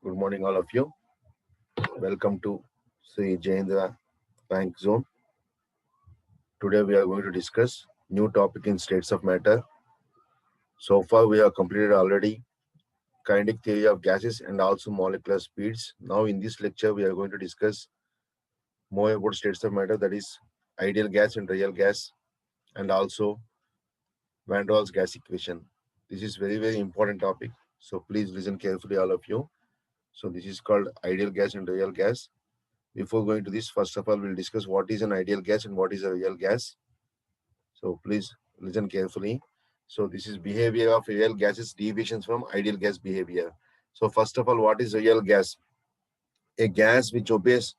Good morning, all of you. Welcome to Sri Jayendra Bank Zone. Today we are going to discuss new topic in states of matter. So far we have completed already kinetic theory of gases and also molecular speeds. Now in this lecture we are going to discuss more about states of matter, that is ideal gas and real gas, and also Van der Waals gas equation. This is very important topic. So please listen carefully, all of you. So this is called ideal gas and real gas. Before going to this, first of all, we'll discuss what is an ideal gas and what is a real gas. So please listen carefully. So this is behavior of real gases, deviations from ideal gas behavior. So first of all, what is real gas? A gas which obeys,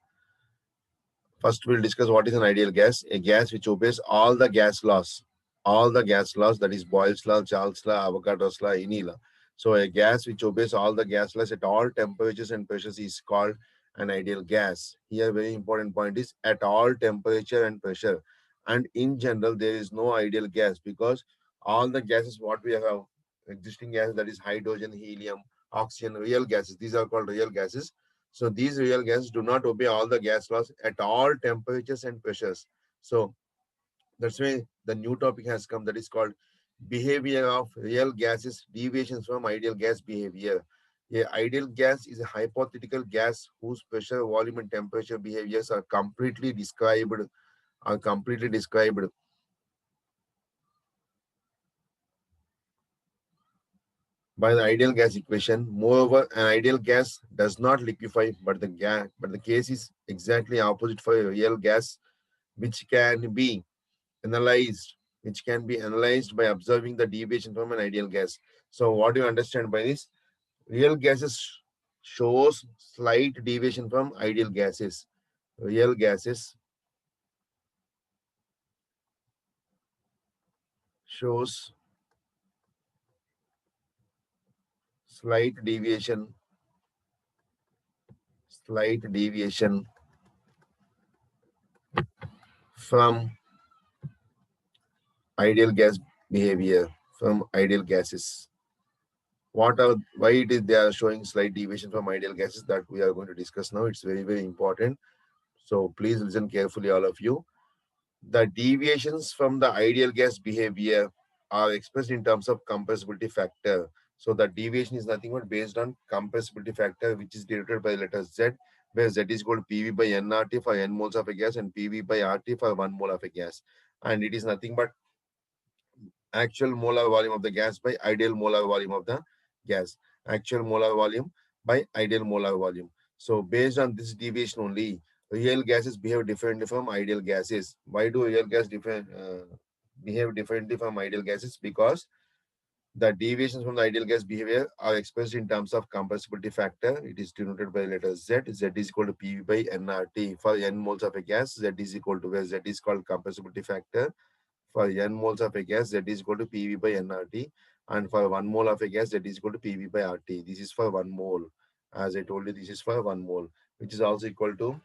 first we'll discuss what is an ideal gas. A gas which obeys all the gas laws. All the gas laws, that is Boyle's law, Charles' law, Avogadro's law, any law. So a gas which obeys all the gas laws at all temperatures and pressures is called an ideal gas. Here very important point is at all temperature and pressure. And in general, there is no ideal gas because all the gases what we have, existing gas, that is hydrogen, helium, oxygen, real gases, these are called real gases. So these real gases do not obey all the gas laws at all temperatures and pressures. So that's why the new topic has come, that is called behavior of real gases, deviations from ideal gas behavior. A ideal gas is a hypothetical gas whose pressure, volume, and temperature behaviors are completely described by the ideal gas equation. Moreover, an ideal gas does not liquefy, but the case is exactly opposite for a real gas, which can be analyzed, by observing the deviation from an ideal gas. So what do you understand by this? Real gases shows slight deviation from ideal gases. Real gases shows slight deviation, slight deviation from ideal gas behavior, from ideal gases. What are why it is they are showing slight deviation from ideal gases, that we are going to discuss now. It's very important. So please listen carefully, all of you. The deviations from the ideal gas behavior are expressed in terms of compressibility factor. So the deviation is nothing but based on compressibility factor, which is denoted by letter Z, where Z is equal to PV by nRT for n moles of a gas and PV by RT for 1 mole of a gas. And it is nothing but actual molar volume of the gas by ideal molar volume of the gas. Actual molar volume by ideal molar volume. So based on this deviation only, real gases behave differently from ideal gases. Why do real gas behave differently from ideal gases? Because the deviations from the ideal gas behavior are expressed in terms of compressibility factor. It is denoted by letter Z. Z is equal to PV by nRT. For n moles of a gas, Z is equal to, where Z is called compressibility factor. For n moles of a gas, Z is equal to PV by nRT. And for 1 mole of a gas, Z is equal to PV by RT. This is for 1 mole. As I told you, this is for 1 mole, which is also equal to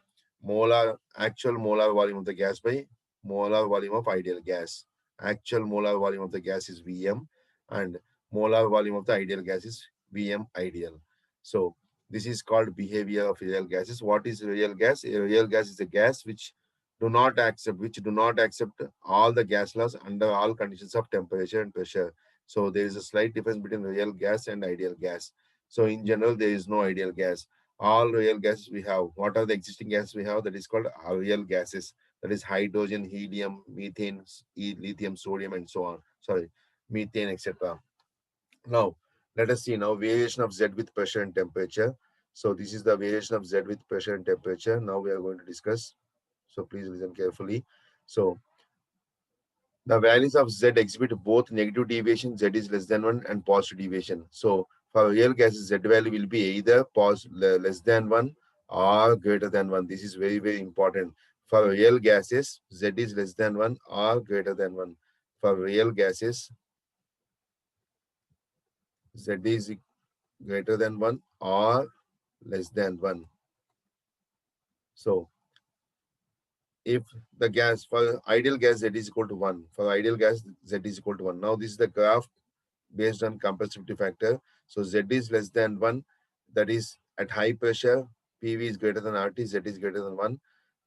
actual molar volume of the gas by molar volume of ideal gas. Actual molar volume of the gas is Vm, and molar volume of the ideal gas is Vm ideal. So this is called behavior of real gases. What is real gas? A real gas is a gas which do not accept all the gas laws under all conditions of temperature and pressure. So there is a slight difference between real gas and ideal gas. So in general, there is no ideal gas. All real gases we have. What are the existing gases we have? That is called real gases. That is hydrogen, helium, methane, lithium, sodium, and so on. Sorry, methane, etc. Now, let us see now variation of Z with pressure and temperature. So this is the variation of Z with pressure and temperature. Now we are going to discuss. So please listen carefully. So the values of Z exhibit both negative deviation, Z is less than 1, and positive deviation. So for real gases, Z value will be either less than 1 or greater than 1. This is very important. For real gases, Z is less than 1 or greater than 1. For real gases, Z is greater than 1 or less than 1. So if the gas, for ideal gas, Z is equal to 1. For ideal gas, Z is equal to 1. Now this is the graph based on compressibility factor. So Z is less than 1. That is At high pressure, PV is greater than RT, Z is greater than 1.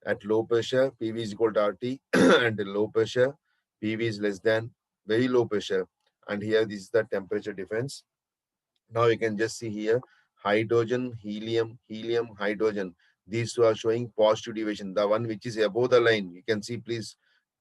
At low pressure, PV is equal to RT, and low pressure, PV is less than very low pressure. And here, this is the temperature difference. Now you can just see here, hydrogen, helium, helium, hydrogen. These two are showing positive deviation. The one which is above the line, you can see, please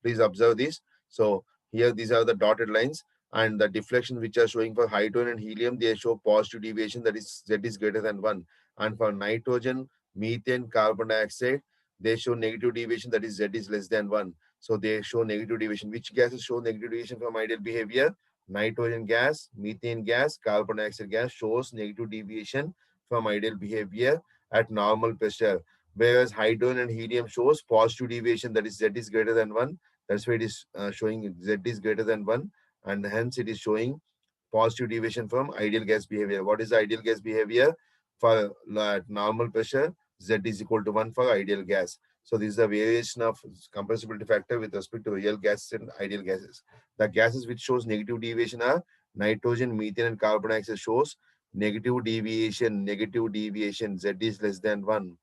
observe this. So here, these are the dotted lines, and the deflection which are showing for hydrogen and helium, they show positive deviation, that is Z is greater than 1. And for nitrogen, methane, carbon dioxide, they show negative deviation, that is Z is less than 1. So they show negative deviation. Which gases show negative deviation from ideal behavior? Nitrogen gas, methane gas, carbon dioxide gas shows negative deviation from ideal behavior at normal pressure, whereas hydrogen and helium shows positive deviation, that is Z is greater than 1. That's why it is showing Z is greater than 1, and hence it is showing positive deviation from ideal gas behavior. What is the ideal gas behavior? For at normal pressure, Z is equal to 1 for ideal gas. So this is the variation of compressibility factor with respect to real gases and ideal gases. The gases which shows negative deviation are nitrogen, methane, and carbon dioxide shows negative deviation, Z is less than 1,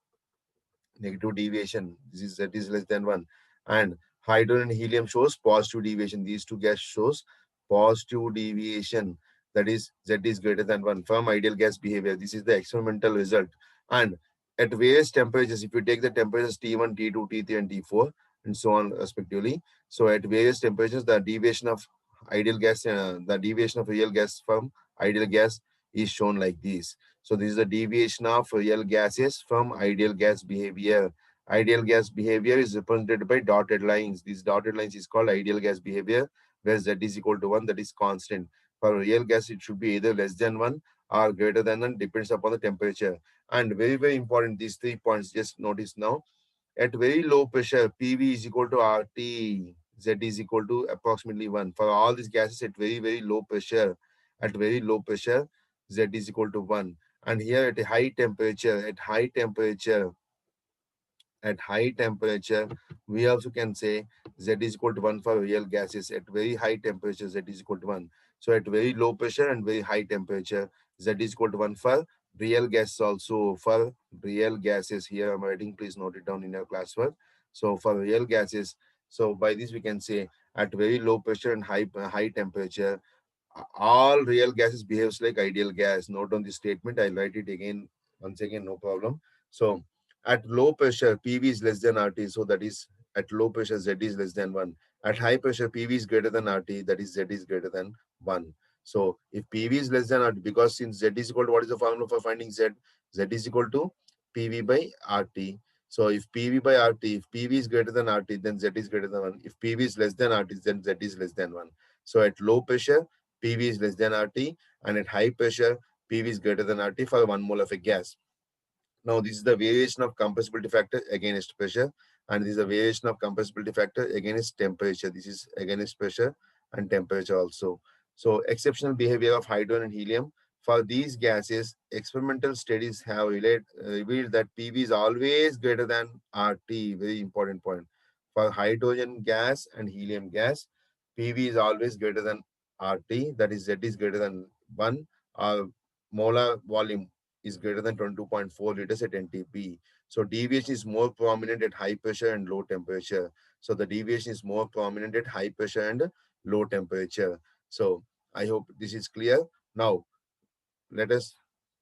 negative deviation. This is Z is less than 1. And hydrogen and helium shows positive deviation. These two gas shows positive deviation. That is Z is greater than 1 from ideal gas behavior. This is the experimental result. And at various temperatures, if you take the temperatures T1, T2, T3, and T4, and so on respectively. So at various temperatures, the deviation of the deviation of real gas from ideal gas is shown like this. So this is the deviation of real gases from ideal gas behavior. Ideal gas behavior is represented by dotted lines. These dotted lines is called ideal gas behavior, where Z is equal to 1, that is constant. For real gas, it should be either less than 1 or greater than 1, depends upon the temperature. And very, very important, these 3 points, just notice now. At very low pressure, PV is equal to RT, Z is equal to approximately 1. For all these gases at very, very low pressure, Z is equal to 1. And here at a high temperature, at high temperature, we also can say Z is equal to 1 for real gases. At very high temperature, Z is equal to 1. So at very low pressure and very high temperature, Z is equal to 1 for real gases also. For real gases, here I'm writing, please note it down in your classwork. So for real gases, so by this we can say at very low pressure and high temperature, all real gases behaves like ideal gas. Note on this statement. I'll write it again once again, no problem. So at low pressure, PV is less than RT. So that is at low pressure, Z is less than 1. At high pressure, PV is greater than RT. That is Z is greater than 1. So if PV is less than RT, because since Z is equal to, what is the formula for finding Z? Z is equal to PV by RT. So if PV by RT, if PV is greater than RT, then Z is greater than 1. If PV is less than RT, then Z is less than 1. So at low pressure, PV is less than RT, and at high pressure, PV is greater than RT for 1 mole of a gas. Now, this is the variation of compressibility factor against pressure, and this is the variation of compressibility factor against temperature. This is against pressure and temperature also. So, exceptional behavior of hydrogen and helium. For these gases, experimental studies have revealed that PV is always greater than RT. Very important point. For hydrogen gas and helium gas, PV is always greater than RT. That is, Z is greater than 1, or molar volume is greater than 22.4 liters at NTP. So deviation is more prominent at high pressure and low temperature. So the deviation is more prominent at high pressure and low temperature. So I hope this is clear. Now let us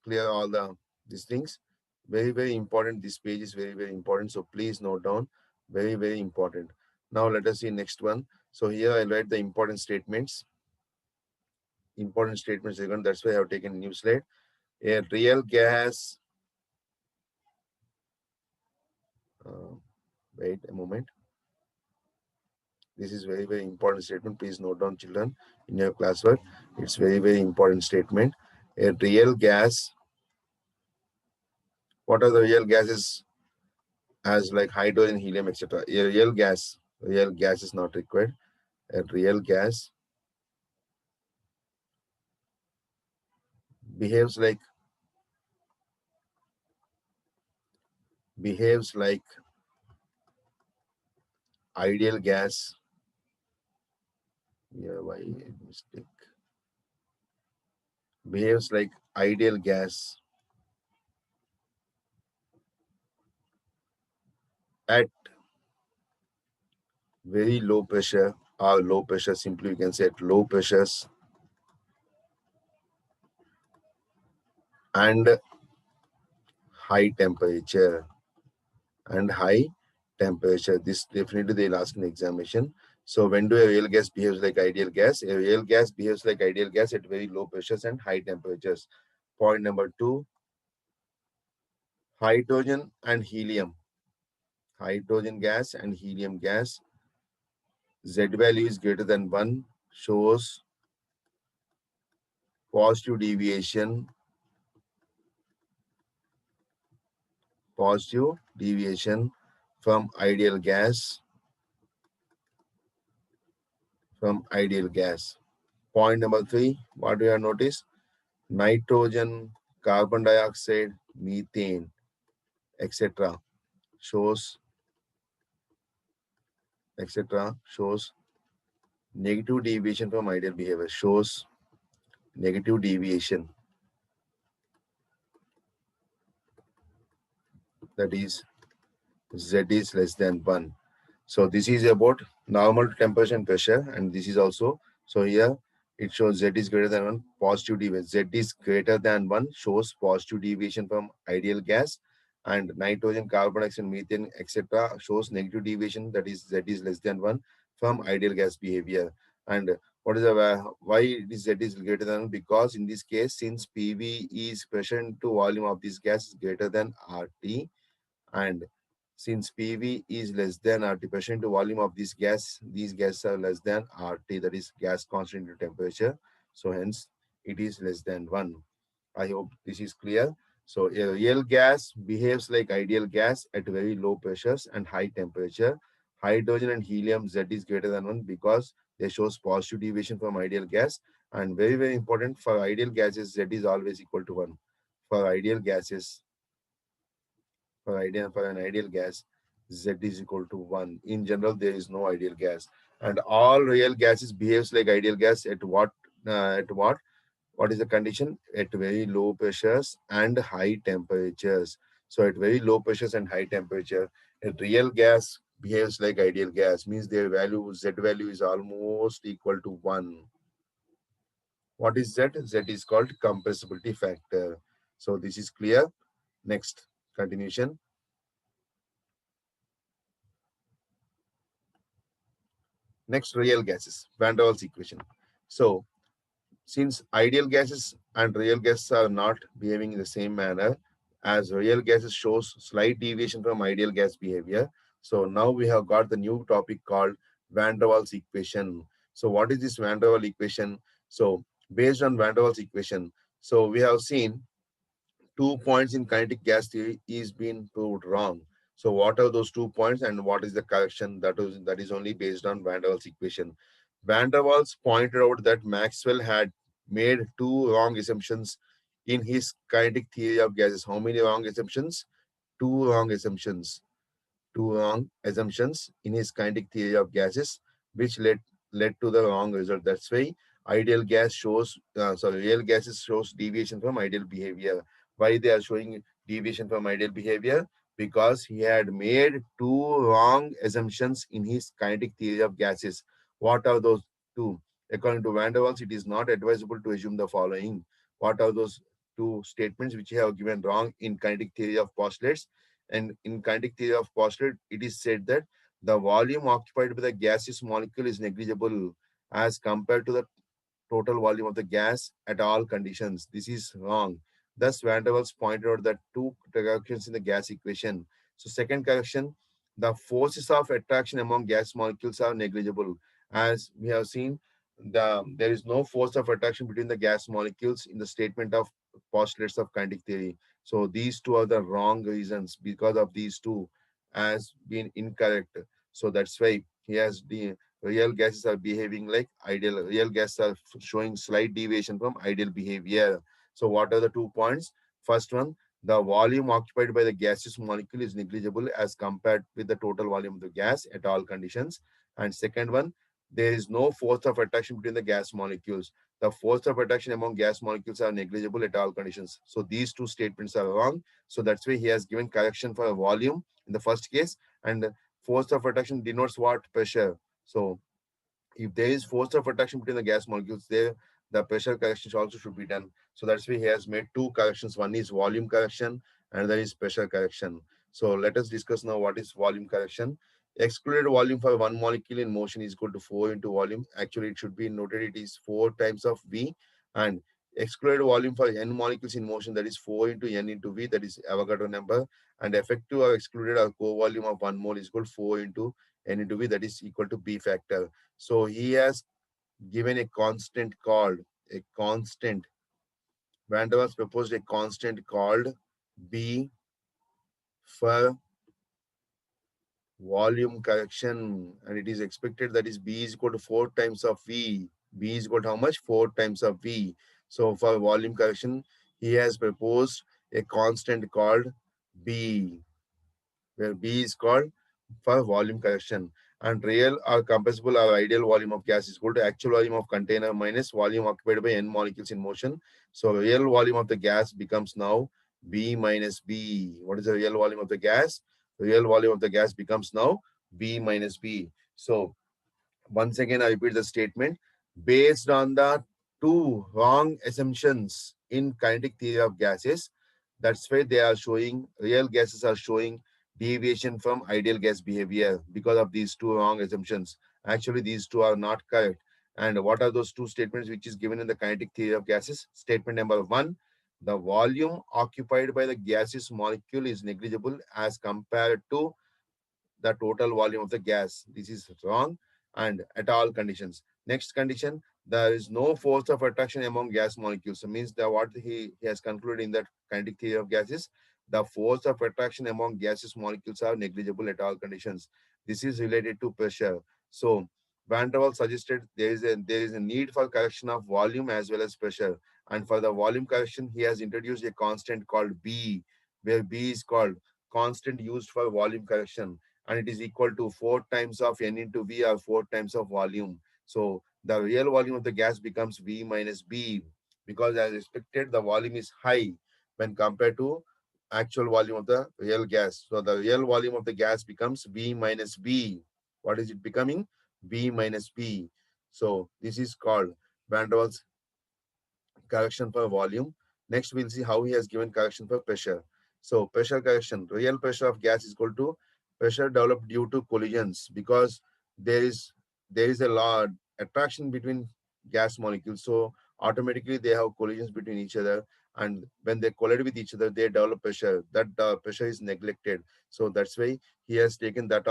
clear all these things. Very, very important. This page is very, very important. So please note down. Very, very important. Now let us see next one. So here I write the important statements. Important statements again. That's why I have taken a new slide. A real gas. Uh, Wait a moment. This is very, very important statement. Please note down, children, in your classwork. It's very, very important statement. A real gas. What are the real gases? As like hydrogen, helium, etc. A real gas is not required. A real gas behaves like ideal gas. Yeah, why mistake? Behaves like ideal gas at very low pressure or low pressure, simply we can say at low pressures and high temperature and high temperature. This definitely they'll ask in examination. So when do a real gas behaves like ideal gas? A real gas behaves like ideal gas at very low pressures and high temperatures. Point number two, hydrogen and helium. Hydrogen gas and helium gas, Z value is greater than 1, shows positive deviation from ideal gas, Point number three, what we have noticed? Nitrogen, carbon dioxide, methane, etc. shows shows negative deviation from ideal behavior, shows negative deviation, that is Z is less than 1. So this is about normal temperature and pressure, and this is also, so here it shows Z is greater than 1, positive deviation. Z is greater than 1 shows positive deviation from ideal gas, and nitrogen, carbon dioxide, methane, etc. shows negative deviation, that is Z is less than 1 from ideal gas behavior. And what is the why this Z is greater than 1? Because in this case, since PV is pressure into volume of this gas is greater than RT, and since PV is less than RT% to volume of this gas, these gases are less than RT, that is gas constant to temperature. So hence it is less than 1. I hope this is clear. So a real gas behaves like ideal gas at very low pressures and high temperature. Hydrogen and helium Z is greater than 1 because they shows positive deviation from ideal gas. And very, very important, for ideal gases, Z is always equal to 1. For ideal gases, for an ideal gas, Z is equal to 1. In general, there is no ideal gas. And all real gases behaves like ideal gas at what? At what? What is the condition? At very low pressures and high temperatures. So at very low pressures and high temperature, a real gas behaves like ideal gas, means their value, Z value is almost equal to 1. What is Z? Z is called compressibility factor. So this is clear. Next, continuation. Next, real gases, Van der Waals equation. So, since ideal gases and real gases are not behaving in the same manner, as real gases shows slight deviation from ideal gas behavior. So now we have got the new topic called Van der Waals equation. So what is this Van der Waals equation? So based on Van der Waals equation, so we have seen 2 points in kinetic gas theory is being proved wrong. So what are those 2 points and what is the correction? That is only based on Van der Waals equation. Van der Waals pointed out that Maxwell had made two wrong assumptions in his kinetic theory of gases. How many wrong assumptions? Two wrong assumptions. Two wrong assumptions in his kinetic theory of gases, which led to the wrong result. That's why ideal gas shows, real gases shows deviation from ideal behavior. Why they are showing deviation from ideal behavior? Because he had made two wrong assumptions in his kinetic theory of gases. What are those two? According to Van der Waals, it is not advisable to assume the following. What are those two statements which he have given wrong in kinetic theory of postulates? And in kinetic theory of postulate, it is said that the volume occupied by the gaseous molecule is negligible as compared to the total volume of the gas at all conditions. This is wrong. Thus, Van der Waals pointed out that two corrections in the gas equation. So, second correction, the forces of attraction among gas molecules are negligible. As we have seen, there is no force of attraction between the gas molecules in the statement of postulates of kinetic theory. So, these two are the wrong reasons. Because of these two, has been incorrect. So that's why he has the real gases are behaving like ideal. Real gases are showing slight deviation from ideal behavior. So what are the 2 points? First one, the volume occupied by the gaseous molecule is negligible as compared with the total volume of the gas at all conditions. And second one, there is no force of attraction between the gas molecules. The force of attraction among gas molecules are negligible at all conditions. So these two statements are wrong. So that's why he has given correction for volume in the first case, and force of attraction denotes what? Pressure. So if there is force of attraction between the gas molecules, there the pressure corrections also should be done. So that's why he has made two corrections. One is volume correction, and there is pressure correction. So let us discuss now what is volume correction. Excluded volume for one molecule in motion is equal to 4 into volume. Actually, it should be noted it is 4 times of V, and excluded volume for n molecules in motion, that is 4 into n into V, that is Avogadro number, and effective or excluded or co-volume of 1 mole is equal to 4 into n into V, that is equal to B factor. So he has given a constant called a constant. Van der Waals proposed a constant called B for volume correction, and it is expected that is B is equal to 4 times of V. B is equal to how much? 4 times of V. So for volume correction, he has proposed a constant called B, where B is called for volume correction. And real or compressible or ideal volume of gas is equal to actual volume of container minus volume occupied by n molecules in motion. So real volume of the gas becomes now B minus B. What is the real volume of the gas? The real volume of the gas becomes now B minus B. So once again, I repeat the statement. Based on the two wrong assumptions in kinetic theory of gases, that's why they are showing, real gases are showing deviation from ideal gas behavior because of these two wrong assumptions. Actually, these two are not correct. And what are those two statements which is given in the kinetic theory of gases? Statement number one, the volume occupied by the gaseous molecule is negligible as compared to the total volume of the gas. This is wrong and at all conditions. Next condition, there is no force of attraction among gas molecules. So means that what he has concluded in that kinetic theory of gases, the force of attraction among gaseous molecules are negligible at all conditions. This is related to pressure. So Van der Waals suggested there is a need for correction of volume as well as pressure. And for the volume correction, he has introduced a constant called B, where B is called constant used for volume correction, and it is equal to 4 times of n into V or 4 times of volume. So the real volume of the gas becomes V minus B, because as expected, the volume is high when compared to actual volume of the real gas. So the real volume of the gas becomes V minus B. What is it becoming? V minus B. So this is called Van der Waals correction for volume. Next, we'll see how he has given correction for pressure. So pressure correction, real pressure of gas is equal to pressure developed due to collisions, because there is there is a law attraction between gas molecules. So automatically they have collisions between each other, and when they collide with each other, they develop pressure. That pressure is neglected. So that's why he has taken that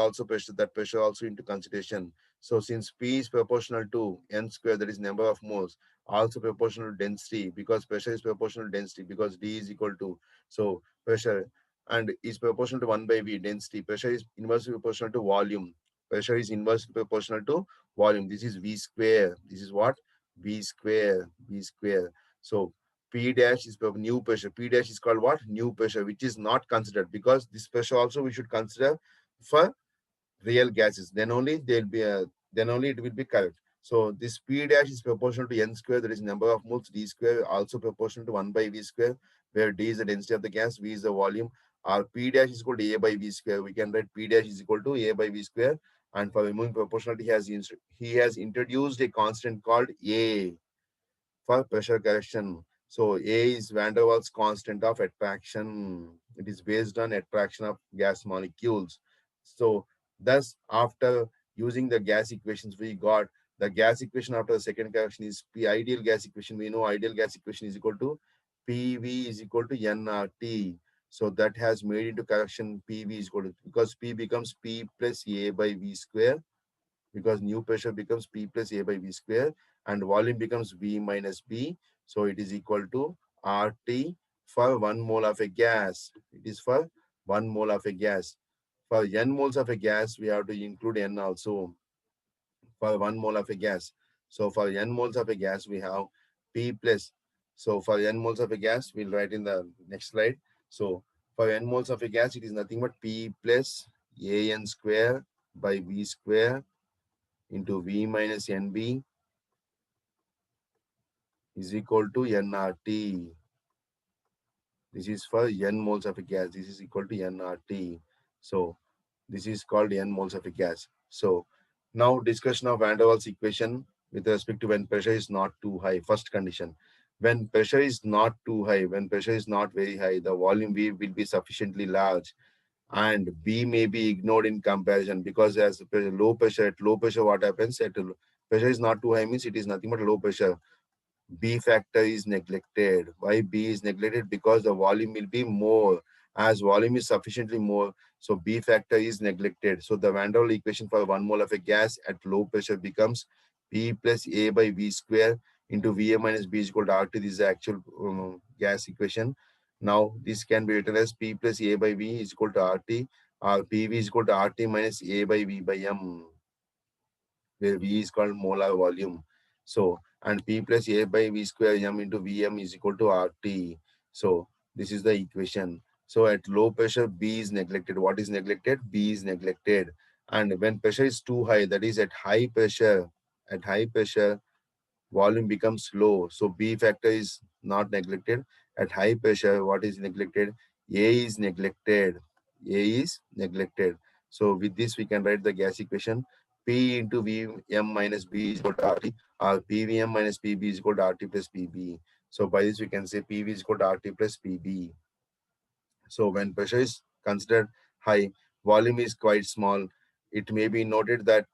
pressure also into consideration. So since P is proportional to n square, that is number of moles, also proportional density, because pressure is proportional density, because D is equal to, so pressure and is proportional to 1 by V density. Pressure is inversely proportional to volume. Pressure is inversely proportional to volume. This is V square. This is what? V square. V square. So P dash is new pressure. P dash is called what? New pressure, which is not considered, because this pressure also we should consider for real gases. Then only it will be correct. So this P dash is proportional to n square, that is number of moles. D square also proportional to 1 by V square, where D is the density of the gas, V is the volume. Our P dash is equal to A by V square. We can write P dash is equal to A by V square. And for removing proportionality, he has introduced a constant called A for pressure correction. So A is Van der Waals constant of attraction. It is based on attraction of gas molecules. So thus, after using the gas equations, we got the gas equation after the second correction is P ideal gas equation. We know ideal gas equation is equal to PV is equal to nRT. So that has made into correction PV is equal to, because P becomes P plus A by V square, because new pressure becomes P plus A by V square, and volume becomes V minus B. So it is equal to RT for 1 mole of a gas. It is for 1 mole of a gas. For n moles of a gas, we have to include n also for 1 mole of a gas. So for n moles of a gas, we have P plus. So for n moles of a gas, we'll write in the next slide. So for n moles of a gas, it is nothing but P plus AN square by V square into V minus NB is equal to nRT. This is for n moles of a gas. This is equal to nRT. So this is called n moles of a gas. So now discussion of Van der Waals equation with respect to when pressure is not too high. First condition. When pressure is not too high, when pressure is not very high, the volume V will be sufficiently large and B may be ignored in comparison, because as low pressure, at low pressure what happens? Pressure is not too high means it is nothing but low pressure. B factor is neglected. Why B is neglected? Because the volume will be more. As volume is sufficiently more, so B factor is neglected. So the Van der Waals equation for 1 mole of a gas at low pressure becomes P plus A by V square into Va minus B is equal to RT. This is the actual gas equation. Now this can be written as P plus A by V is equal to RT, or PV is equal to RT minus A by V by M, where V is called molar volume. So, and P plus A by V square M into Vm is equal to RT. So, this is the equation. So, at low pressure, B is neglected. What is neglected? B is neglected. And when pressure is too high, that is at high pressure, volume becomes low. So B factor is not neglected. At high pressure, what is neglected? A is neglected. A is neglected. So with this, we can write the gas equation. P into Vm minus B is equal to RT, or PVm minus PB is equal to RT plus PB. So by this, we can say PV is equal to RT plus PB. So when pressure is considered high, volume is quite small. It may be noted that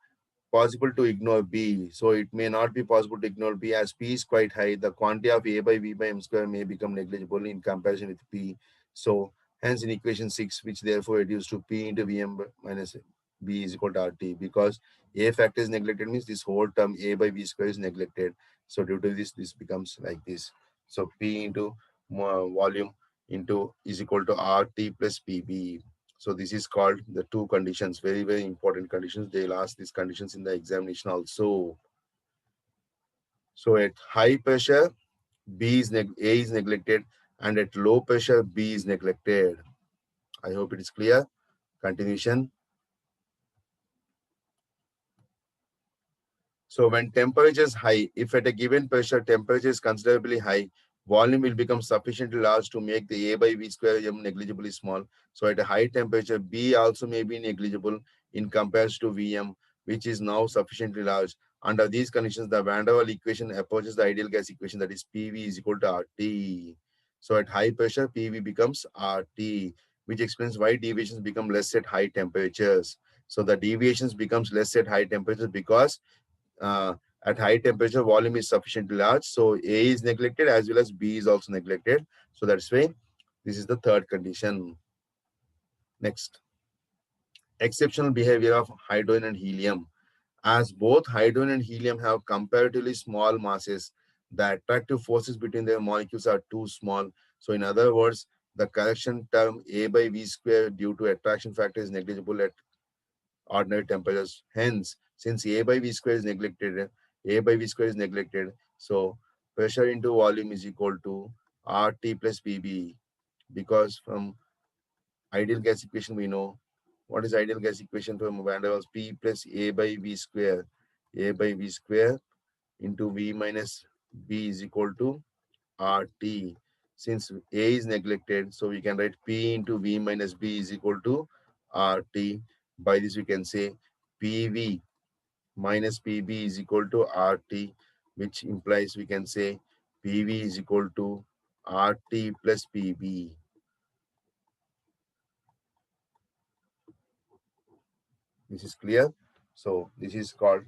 possible to ignore B. So it may not be possible to ignore B, as P is quite high. The quantity of A by V by M square may become negligible in comparison with P. So hence in equation 6, which therefore reduced to P into Vm minus B is equal to RT, because A factor is neglected means this whole term A by V square is neglected. So due to this, this becomes like this. So P into volume into is equal to RT plus PB. So this is called the two conditions, very, very important conditions. They'll ask these conditions in the examination also. So at high pressure, A is neglected, and at low pressure, B is neglected. I hope it is clear. Continuation. So when temperature is high, if at a given pressure temperature is considerably high, volume will become sufficiently large to make the A by V square M negligibly small. So at a high temperature, B also may be negligible in comparison to Vm, which is now sufficiently large. Under these conditions, the Van der Waals equation approaches the ideal gas equation, that is PV is equal to RT. So at high pressure, PV becomes RT, which explains why deviations become less at high temperatures. So the deviations becomes less at high temperatures because at high temperature, volume is sufficiently large. So A is neglected as well as B is also neglected. So that's why this is the third condition. Next, exceptional behavior of hydrogen and helium. As both hydrogen and helium have comparatively small masses, the attractive forces between their molecules are too small. So in other words, the correction term A by V square due to attraction factor is negligible at ordinary temperatures. Hence, since A by V square is neglected, A by V square is neglected, so pressure into volume is equal to RT plus PB, because from ideal gas equation we know what is ideal gas equation from Van der Waals. P plus A by V square, A by V square into V minus B is equal to RT. Since A is neglected, so we can write P into V minus B is equal to RT. By this we can say PV minus PB is equal to RT, which implies we can say PV is equal to RT plus PB. This is clear. So this is called,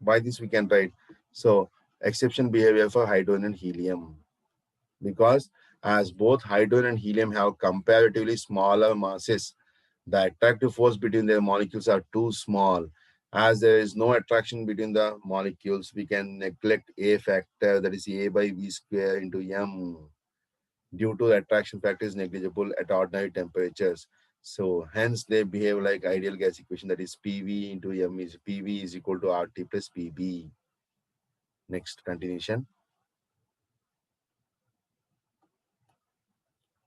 by this we can write, so exception behavior for hydrogen and helium, because as both hydrogen and helium have comparatively smaller masses, the attractive force between their molecules are too small. As there is no attraction between the molecules, we can neglect A factor, that is A by V square into M, due to the attraction factor is negligible at ordinary temperatures. So hence they behave like ideal gas equation, that is PV into M is PV is equal to RT plus PB. Next continuation.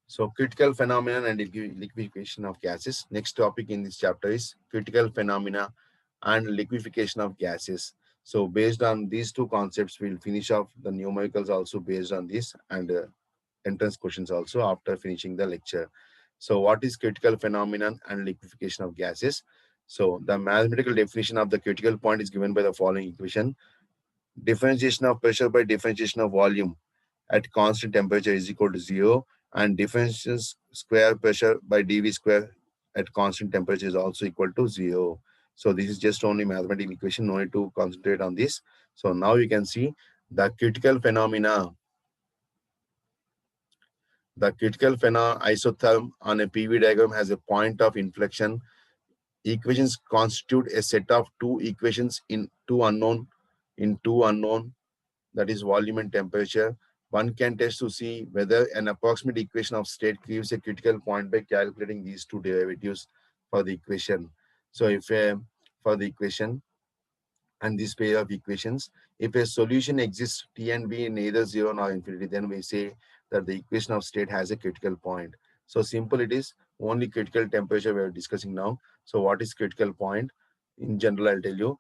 So critical phenomena and liquefaction of gases. Next topic in this chapter is critical phenomena and liquefaction of gases. So based on these two concepts, we'll finish off the numericals also based on this, and entrance questions also after finishing the lecture. So what is critical phenomenon and liquefaction of gases? So the mathematical definition of the critical point is given by the following equation. Differentiation of pressure by differentiation of volume at constant temperature is equal to 0, and differentiation square pressure by dV square at constant temperature is also equal to 0. So this is just only mathematical equation, no need to concentrate on this. So now you can see the critical phenomena. The critical phenomena isotherm on a PV diagram has a point of inflection. Equations constitute a set of two equations in two unknown, that is volume and temperature. One can test to see whether an approximate equation of state gives a critical point by calculating these two derivatives for the equation. So if for the equation and this pair of equations, if a solution exists T and B in neither 0 nor infinity, then we say that the equation of state has a critical point. So simple it is, only critical temperature we are discussing now. So what is critical point? In general, I'll tell you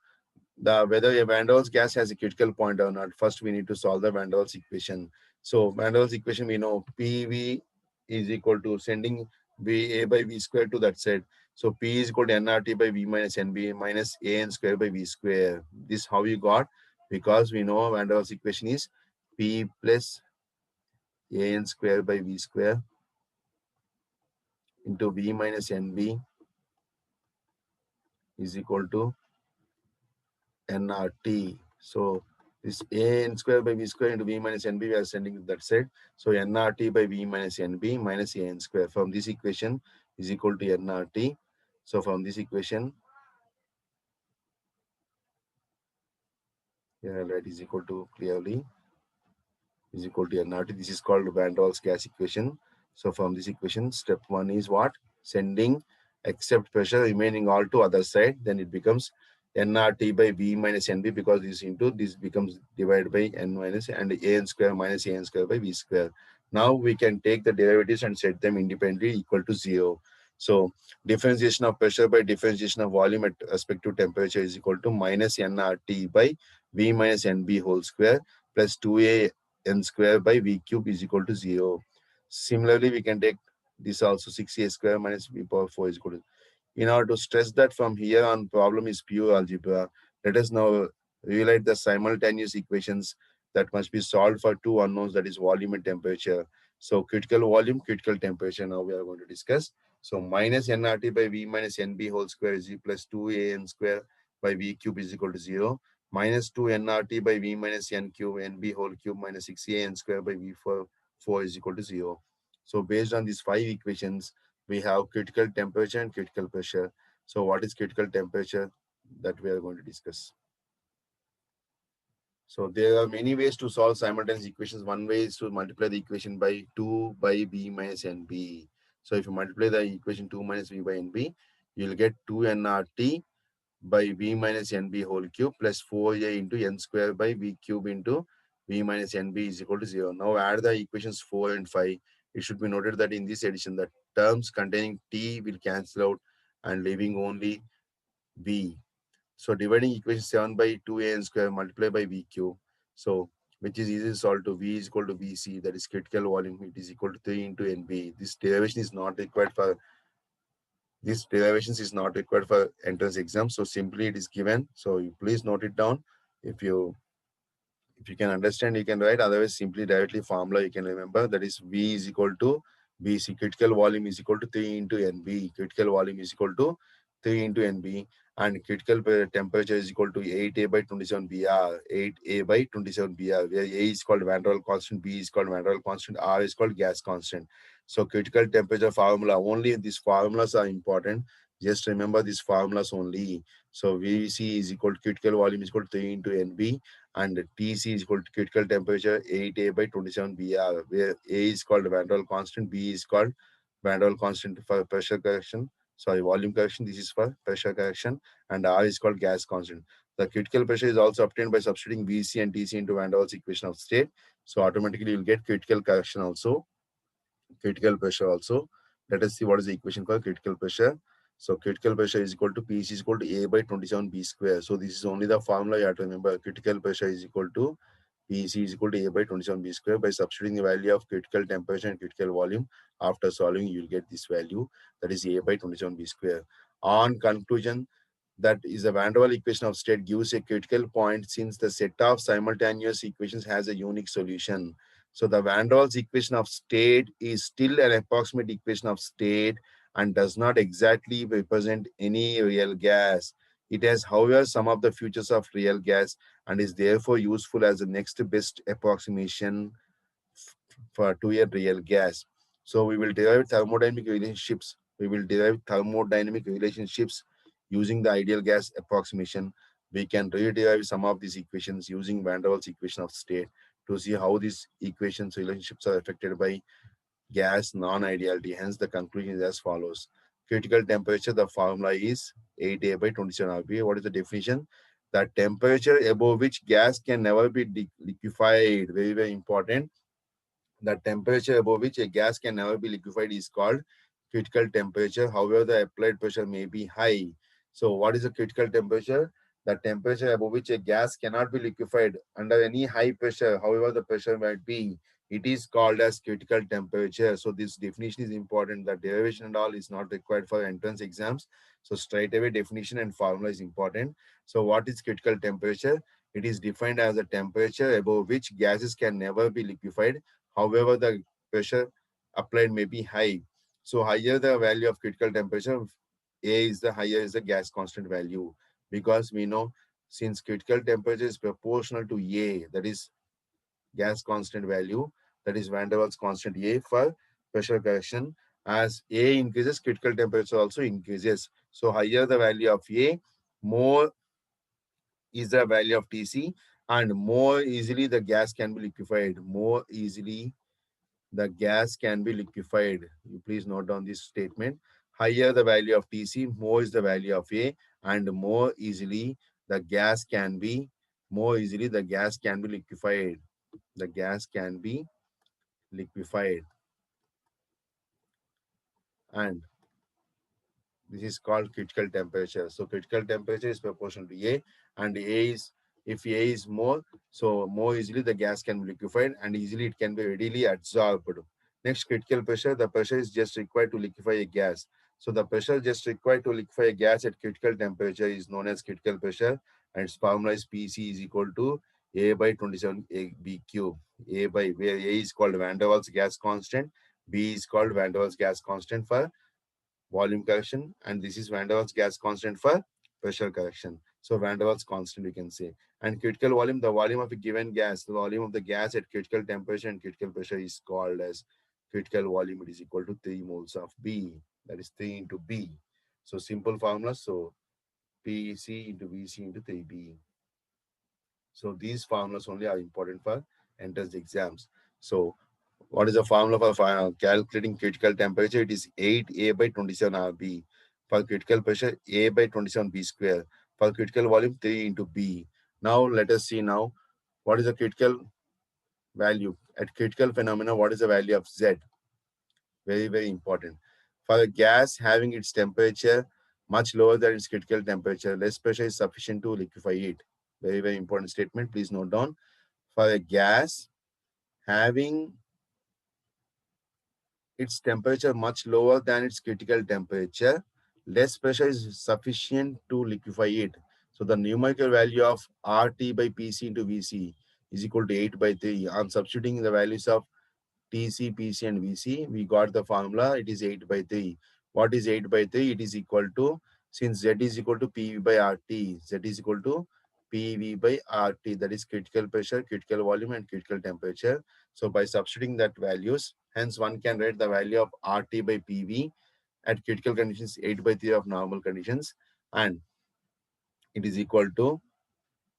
the whether a Van der Waals gas has a critical point or not. First, we need to solve the Van der Waals equation. So Van der Waals equation, we know PV is equal to sending V A by V square to that side. So P is equal to nRT by V minus NB minus AN square by V square. This how you got, because we know Van der Waals equation is P plus AN square by V square into V minus NB is equal to nRT. So this an square by v square into v minus nb, we are sending that side. So nRT by v minus nb minus an square. From this equation is equal to nRT. So from this equation, yeah, right, is equal to clearly is equal to nRT. This is called Van der Waals gas equation. So from this equation, step one is what? Sending except pressure remaining all to other side. Then it becomes nRT by V minus NB, because this into this becomes divided by N minus and AN square minus AN square by V square. Now we can take the derivatives and set them independently equal to 0. So differentiation of pressure by differentiation of volume at respective temperature is equal to minus nRT by V minus NB whole square plus 2A n square by v cube is equal to 0. Similarly, we can take this also 6a square minus v power 4 is equal to. In order to stress that from here on problem is pure algebra, let us now realize the simultaneous equations that must be solved for two unknowns, that is volume and temperature. So critical volume, critical temperature now we are going to discuss. So minus nRT by v minus nb whole square is e plus 2an square by v cube is equal to 0, minus 2 nRT by v minus n cube nb whole cube minus 6a n square by v4 is equal to 0. So based on these five equations, we have critical temperature and critical pressure. So what is critical temperature that we are going to discuss? So there are many ways to solve simultaneous equations. One way is to multiply the equation by 2 by b minus nb. So if you multiply the equation 2 minus b by nb, you'll get 2 nRT by v minus nb whole cube plus 4a into n square by v cube into v minus nb is equal to 0. Now add the equations 4 and 5. It should be noted that in this addition, the terms containing t will cancel out and leaving only v. So dividing equation 7 by 2an square multiplied by v cube. So which is easy to solve to v is equal to vc, that is critical volume. It is equal to 3 into nb. This derivation is not required for These derivations is not required for entrance exam. So simply it is given. So you please note it down. If you can understand, you can write. Otherwise, simply directly formula you can remember. That is V is equal to BC. Critical volume is equal to 3 into NB. Critical volume is equal to 3 into NB. And critical temperature is equal to 8A by 27 BR. 8A by 27 BR, where A is called Van der Waals constant, B is called Van der Waals constant, R is called gas constant. So critical temperature formula, only these formulas are important. Just remember these formulas only. So VC is equal to critical volume is equal to 3 into NB, and TC is equal to critical temperature 8A by 27 BR, where A is called Van der Waals constant, B is called Van der Waals constant for pressure correction, sorry, volume correction, this is for pressure correction, and R is called gas constant. The critical pressure is also obtained by substituting VC and TC into Van der Waals equation of state. So automatically you'll get critical correction also, critical pressure also. Let us see what is the equation for critical pressure. So critical pressure is equal to PC is equal to A by 27B square. So this is only the formula you have to remember. Critical pressure is equal to PC is equal to A by 27B square. By substituting the value of critical temperature and critical volume, after solving, you will get this value, that is A by 27B square. On conclusion, that is the Van der Waals equation of state gives a critical point since the set of simultaneous equations has a unique solution. So the Van der Waals equation of state is still an approximate equation of state and does not exactly represent any real gas. It has, however, some of the features of real gas and is therefore useful as the next best approximation for to a real gas. So we will derive thermodynamic relationships. We will derive thermodynamic relationships using the ideal gas approximation. We can rederive some of these equations using Van der Waals equation of state to see how these equations relationships are affected by gas non-ideality. Hence, the conclusion is as follows. Critical temperature, the formula is 8A by 27 RPA. What is the definition? The temperature above which gas can never be liquefied. Very, very important. The temperature above which a gas can never be liquefied is called critical temperature. However, the applied pressure may be high. So, what is the critical temperature? The temperature above which a gas cannot be liquefied under any high pressure, however the pressure might be, it is called as critical temperature. So, this definition is important. The derivation and all is not required for entrance exams. So, straight away definition and formula is important. So, what is critical temperature? It is defined as a temperature above which gases can never be liquefied. However, the pressure applied may be high. So higher the value of critical temperature, A is the higher is the gas constant value. Because we know since critical temperature is proportional to A, that is gas constant value, that is Van der Waals constant A for pressure correction. As A increases, critical temperature also increases. So higher the value of A, more is the value of TC, and more easily the gas can be liquefied. More easily the gas can be liquefied. You please note down this statement. Higher the value of TC, more is the value of A, and more easily the gas can be liquefied. The gas can be liquefied, and this is called critical temperature. So critical temperature is proportional to A, and A is, if A is more, so more easily the gas can be liquefied and easily it can be readily absorbed. Next, critical pressure. The pressure is just required to liquefy a gas. So the pressure just required to liquefy a gas at critical temperature is known as critical pressure, and its formula is PC is equal to A by 27 B cube. A by, where A is called Van der Waals gas constant, B is called Van der Waals gas constant for volume correction, and this is Van der Waals gas constant for pressure correction. So Van der Waals constant we can say. And critical volume, the volume of a given gas, the volume of the gas at critical temperature and critical pressure is called as critical volume. It is equal to 3 moles of B. That is 3 into B. So simple formula. So PC into VC into 3B. So these formulas only are important for entrance exams. So what is the formula for calculating critical temperature? It is 8A by 27 RB. For critical pressure, A by 27 B square. For critical volume, 3 into B. Now let us see now what is the critical value. At critical phenomena, what is the value of Z? Very, very important. For a gas having its temperature much lower than its critical temperature, less pressure is sufficient to liquefy it. Very, very important statement. Please note down. For a gas having its temperature much lower than its critical temperature, less pressure is sufficient to liquefy it. So the numerical value of RT by PC into VC is equal to 8 by 3. I'm substituting the values of TC, PC, and VC. We got the formula. It is 8 by 3. What is 8 by 3? It is equal to, since Z is equal to PV by RT, Z is equal to PV by RT. That is critical pressure, critical volume, and critical temperature. So by substituting that values, hence one can write the value of RT by PV at critical conditions 8 by 3 of normal conditions, and it is equal to,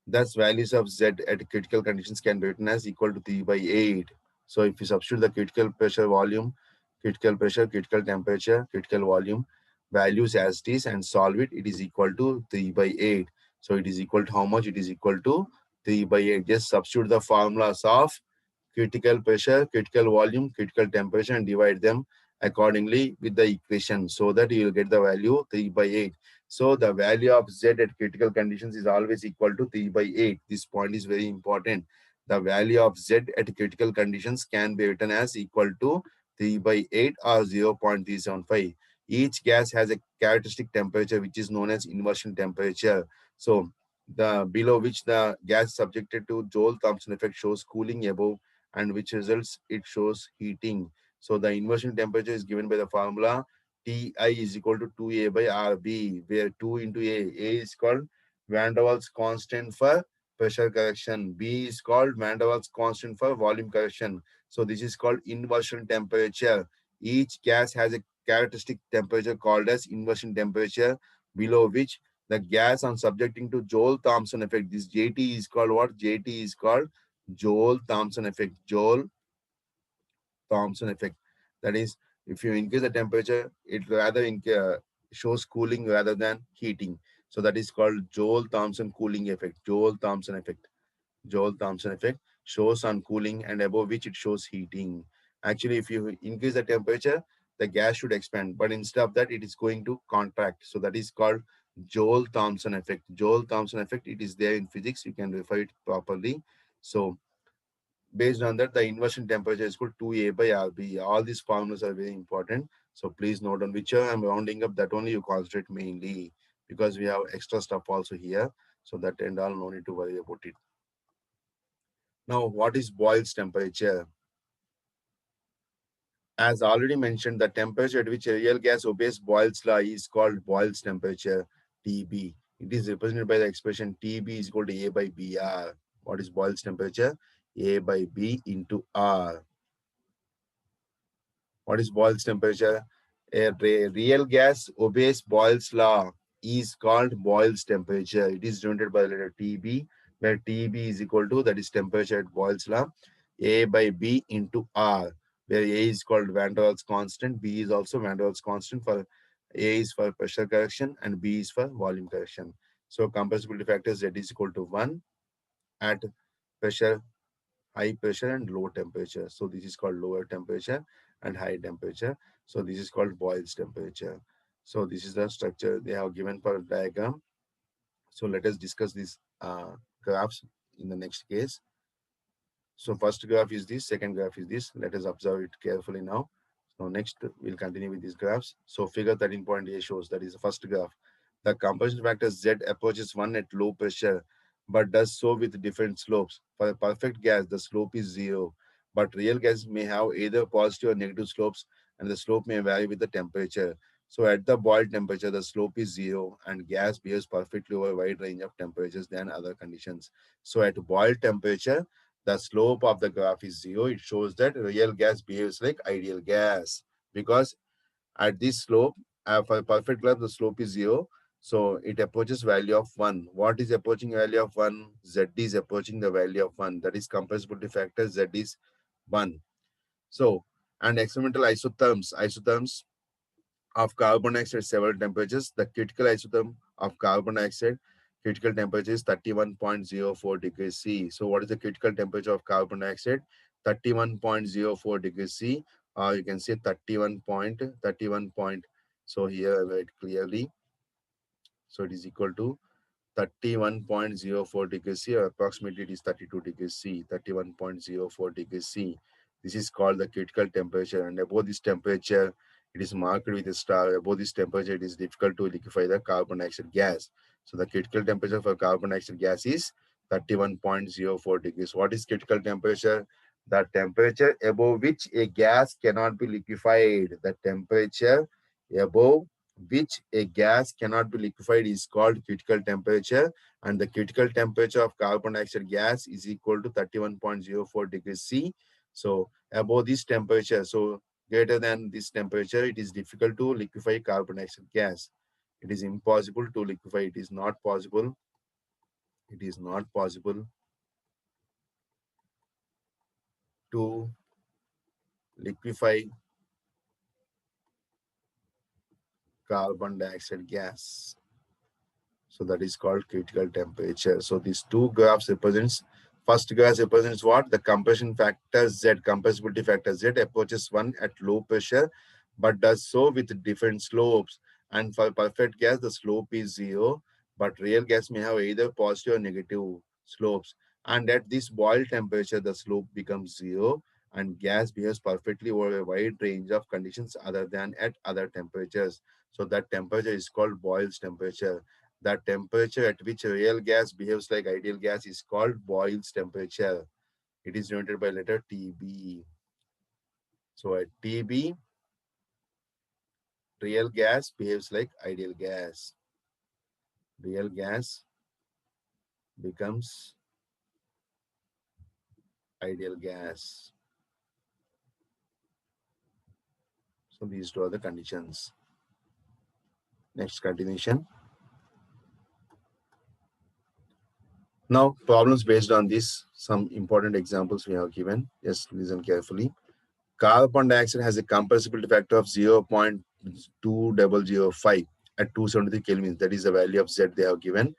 thus, values of Z at critical conditions can be written as equal to 3 by 8. So if you substitute the critical pressure volume, critical pressure, critical temperature, critical volume values as it is and solve it, it is equal to 3 by 8. So it is equal to how much? It is equal to 3 by 8. Just substitute the formulas of critical pressure, critical volume, critical temperature and divide them. accordingly with the equation, so that you will get the value 3 by 8. So the value of Z at critical conditions is always equal to 3 by 8. This point is very important. The value of Z at critical conditions can be written as equal to 3 by 8 or 0.375. Each gas has a characteristic temperature which is known as inversion temperature. So the below which the gas subjected to Joule-Thomson effect shows cooling above, and which results it shows heating. So the inversion temperature is given by the formula Ti is equal to 2A by RB, where 2 into A is called Van der Waals constant for pressure correction, B is called Van der Waals constant for volume correction. So this is called inversion temperature. Each gas has a characteristic temperature called as inversion temperature, below which the gas on subjecting to Joule-Thomson effect. This JT is called what? JT is called Joule-Thomson effect. Joule-Thomson effect. That is, if you increase the temperature, it rather shows cooling rather than heating. So that is called Joule-Thomson cooling effect. Joule-Thomson effect. Joule-Thomson effect shows on cooling, and above which it shows heating. Actually, if you increase the temperature, the gas should expand, but instead of that, it is going to contract. So that is called Joule-Thomson effect. Joule-Thomson effect, it is there in physics. You can refer it properly. So based on that, the inversion temperature is called 2A by RB. All these formulas are very important. So please note on whichever I'm rounding up, that only you concentrate mainly, because we have extra stuff also here. So that and all, no need to worry about it. Now, what is Boyle's temperature? As already mentioned, the temperature at which a real gas obeys Boyle's law is called Boyle's temperature, TB. It is represented by the expression TB is equal to A by BR. What is Boyle's temperature? A by B into R. What is Boyle's temperature? A real gas obeys Boyle's law is called Boyle's temperature. It is denoted by the letter TB, where TB is equal to, that is temperature at Boyle's law, A by B into R, where A is called Van der Waals constant, B is also Van der Waals constant. For A is for pressure correction and B is for volume correction. So compressibility factor Z is equal to 1 at pressure, high pressure and low temperature. So this is called lower temperature and high temperature. So this is called Boyle's temperature. So this is the structure they have given for a diagram. So let us discuss these graphs in the next case. So first graph is this, second graph is this. Let us observe it carefully now. So next we'll continue with these graphs. So figure 13.a shows, that is the first graph. The compression factor Z approaches 1 at low pressure, but does so with different slopes. For a perfect gas, the slope is 0. But real gas may have either positive or negative slopes, and the slope may vary with the temperature. So at the boiled temperature, the slope is 0, and gas behaves perfectly over a wide range of temperatures than other conditions. So at boiled temperature, the slope of the graph is 0. It shows that real gas behaves like ideal gas, because at this slope, for a perfect graph, the slope is 0. So it approaches value of 1. What is approaching value of 1? Z is approaching the value of 1. That is compressibility factor. Z is 1. So, and experimental isotherms of carbon dioxide at several temperatures. The critical isotherm of carbon dioxide, critical temperature is 31.04 degrees C. So what is the critical temperature of carbon dioxide? 31.04 degrees C, or you can say 31 point. So here I write clearly. So it is equal to 31.04 degrees C, or approximately it is 32 degrees C, 31.04 degrees C. This is called the critical temperature, and above this temperature, it is marked with a star. Above this temperature, it is difficult to liquefy the carbon dioxide gas. So the critical temperature for carbon dioxide gas is 31.04 degrees. What is critical temperature? The temperature above which a gas cannot be liquefied. The temperature above which a gas cannot be liquefied is called critical temperature, and the critical temperature of carbon dioxide gas is equal to 31.04 degrees C. So above this temperature, so greater than this temperature, it is difficult to liquefy carbon dioxide gas. It is impossible to liquefy. It is not possible. It is not possible to liquefy carbon dioxide gas. So that is called critical temperature. So these two graphs represents, first graph represents what? The compression factor Z, compressibility factor Z approaches 1 at low pressure, but does so with different slopes. And for perfect gas, the slope is zero, but real gas may have either positive or negative slopes. And at this boil temperature, the slope becomes zero, and gas behaves perfectly over a wide range of conditions other than at other temperatures. So that temperature is called Boyle's temperature. That temperature at which real gas behaves like ideal gas is called Boyle's temperature. It is denoted by letter TB. So at TB, real gas behaves like ideal gas. Real gas becomes ideal gas. So these two are the conditions. Next continuation. Now problems based on this, some important examples we have given. Just listen carefully. Carbon dioxide has a compressibility factor of 0.2005 at 273 kelvin. That is the value of Z they have given.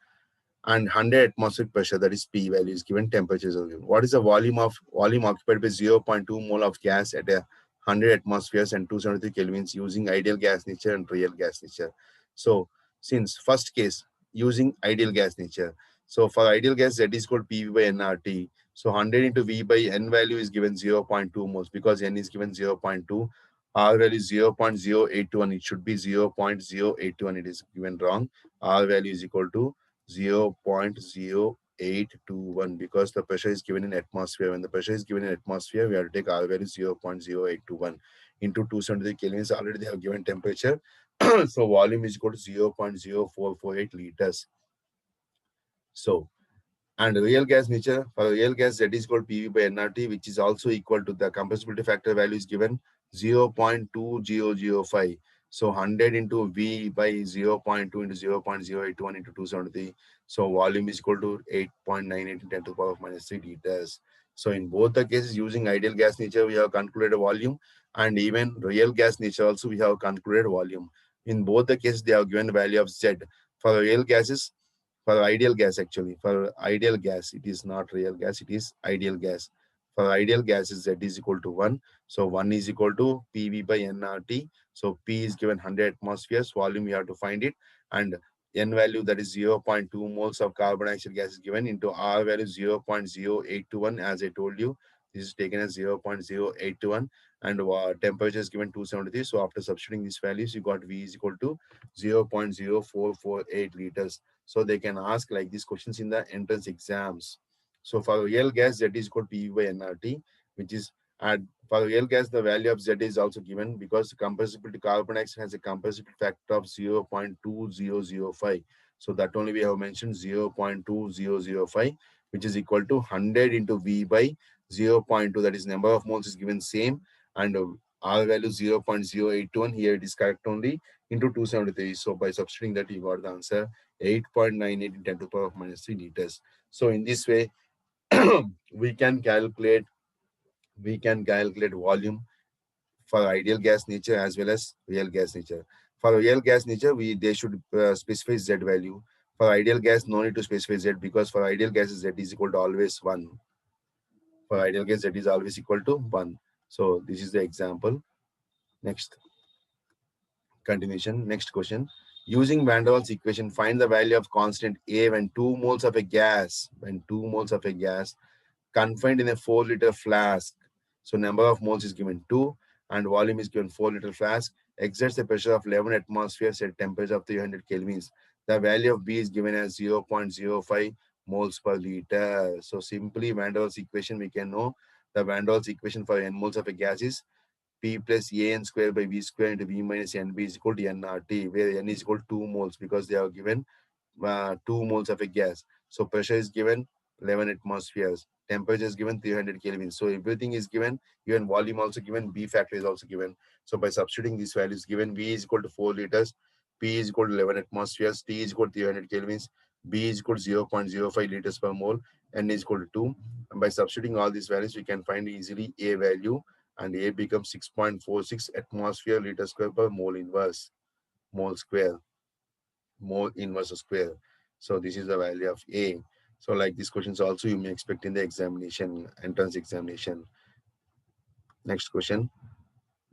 And 100 atmospheric pressure, that is P value is given, temperatures are given. What is the volume occupied by 0.2 mole of gas at a 100 atmospheres and 273 kelvins using ideal gas nature and real gas nature? So since first case using ideal gas nature, so for ideal gas Z is called PV by nRT. So 100 into V by N value is given 0.2 moles because N is given 0.2. R value is 0.0821. It should be 0.0821. It is given wrong. R value is equal to 0.0821 because the pressure is given in atmosphere. When the pressure is given in atmosphere, we have to take R value 0.0821 into 273 kelvins. Already they have given temperature. So volume is equal to 0.0448 liters. So and real gas nature, for real gas, Z is called PV by nRT, which is also equal to the compressibility factor value is given 0.2005. So 100 into V by 0.2 into 0.081 into 273. So volume is equal to 8.98 into 10 to the power of minus 3 liters. So in both the cases, using ideal gas nature, we have concluded volume, and even real gas nature also we have concluded volume. In both the cases, they have given the value of Z. For real gases, for ideal gas, actually, for ideal gas, it is not real gas, it is ideal gas. For ideal gases, Z is equal to 1. So 1 is equal to PV by nRT. So P is given 100 atmospheres, volume we have to find it, and N value, that is 0.2 moles of carbon dioxide gas is given, into R value 0.0821. As I told you, this is taken as 0.0821, and temperature is given 273. So after substituting these values, you got V is equal to 0.0448 liters. So they can ask like these questions in the entrance exams. So for real gas, Z is called PV by nRT, which is at for real gas, the value of Z is also given because compressibility carbon dioxide has a compressibility factor of 0.2005. So that only we have mentioned 0.2005, which is equal to 100 into V by 0.2. That is number of moles is given same, and R value 0.0821. Here it is correct only, into 273. So by substituting that, you got the answer 8.98 in 10 to the power of minus 3 liters. So in this way, we can calculate volume for ideal gas nature as well as real gas nature. For real gas nature, they should specify Z value. For ideal gas, no need to specify Z because for ideal gas, Z is equal to always 1. For ideal gas, Z is always equal to 1. So this is the example. Next continuation. Next question. Using Van der Waals equation, find the value of constant A when 2 moles of a gas, confined in a 4-liter flask. So number of moles is given 2 and volume is given 4-liter flask, exerts a pressure of 11 atmospheres at temperature of 300 kelvins. The value of B is given as 0.05 moles per liter. So simply Van der Waals equation, we can know the Van der Waals equation for n moles of a gas is P plus AN square by V square into V minus NB is equal to nRT, where N is equal to 2 moles because they are given 2 moles of a gas. So pressure is given 11 atmospheres. Temperature is given 300 Kelvin. So everything is given. Even volume also given. B factor is also given. So by substituting these values given, V is equal to 4 liters. P is equal to 11 atmospheres. T is equal to 300 kelvins. B is equal to 0.05 liters per mole. N is equal to 2. And by substituting all these values, we can find easily A value. And A becomes 6.46 atmosphere liter square per mole inverse. Mole square. Mole inverse square. So this is the value of A. So like these questions also you may expect in the examination, entrance examination. Next question.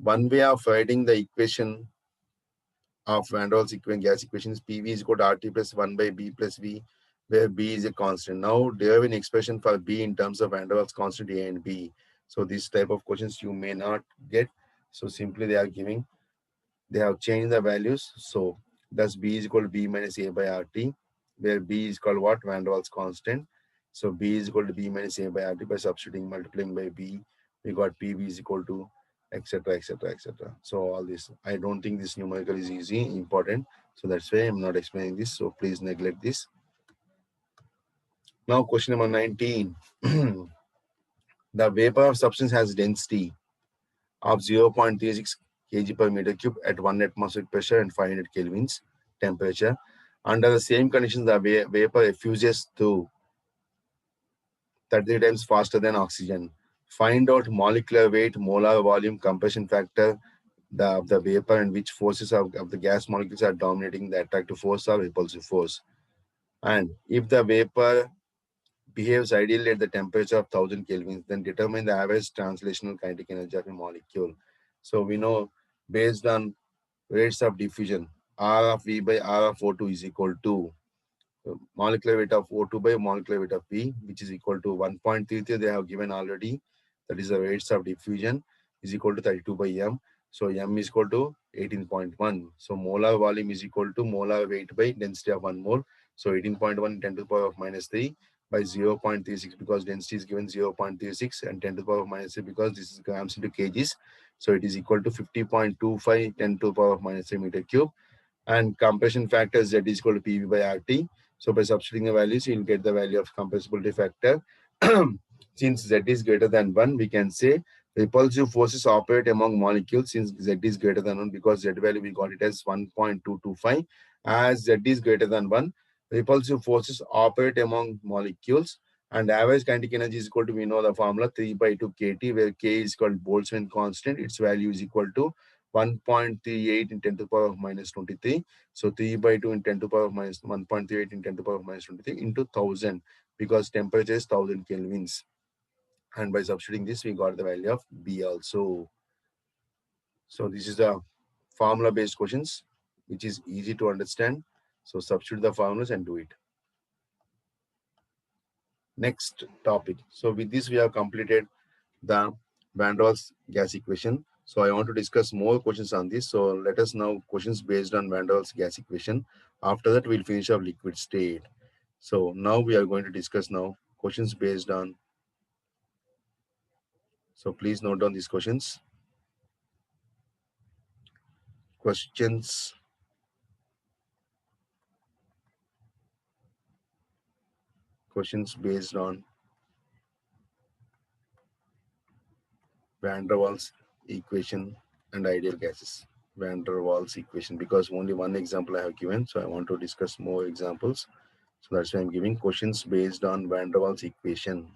One way of writing the equation of Van der Waals gas equation is PV is equal to RT plus 1 by B plus V, where B is a constant. Now, do you have an expression for B in terms of Van der Waals constant A and B? So, this type of questions you may not get. So, simply they are giving, they have changed the values. So, thus B is equal to B minus A by RT, where B is called what? Van der Waals constant. So, B is equal to B minus A by RT by substituting, multiplying by B. We got PV is equal to etc etc etc. So all this, I don't think this numerical is easy important, so that's why I'm not explaining this, so please neglect this. Now question number 19. The vapor of substance has density of 0.36 kg per meter cube at 1 atmospheric pressure and 500 kelvins temperature. Under the same conditions, the vapor effuses through 33 times faster than oxygen. Find out molecular weight, molar volume, compression factor, the vapor, and which forces of the gas molecules are dominating the attractive force or repulsive force. And if the vapor behaves ideally at the temperature of 1000 kelvins, then determine the average translational kinetic energy of a molecule. So we know based on rates of diffusion, R of V by R of O2 is equal to molecular weight of O2 by molecular weight of V, which is equal to 1.33. They have given already. That is the rates of diffusion is equal to 32 by M. So M is equal to 18.1. So molar volume is equal to molar weight by density of 1 mole. So 18.1 10 to the power of minus 3 by 0.36, because density is given 0.36, and 10 to the power of minus 3 because this is grams into kgs. So it is equal to 50.25 10 to the power of minus 3 meter cube. And compression factor Z is equal to PV by RT. So by substituting the values, you'll get the value of compressibility factor. Since Z is greater than 1, we can say repulsive forces operate among molecules since Z is greater than 1, because Z value we got it as 1.225. As Z is greater than 1, repulsive forces operate among molecules, and average kinetic energy is equal to, we know the formula, 3 by 2 kT, where K is called Boltzmann constant. Its value is equal to 1.38 in 10 to the power of minus 23. So 3 by 2 in 10 to the power of minus 1.38 in 10 to the power of minus 23 into 1000, because temperature is 1000 kelvins. And by substituting this, we got the value of B also. So this is the formula based questions, which is easy to understand. So substitute the formulas and do it. Next topic. So with this, we have completed the Van der Waals gas equation. So I want to discuss more questions on this. So let us now questions based on Van der Waals gas equation. After that, we'll finish up liquid state. So now we are going to discuss now questions based on. So please note down these questions. Questions based on Van der Waals equation and ideal gases. Van der Waals equation, because only one example I have given. So I want to discuss more examples. So that's why I'm giving questions based on Van der Waals equation.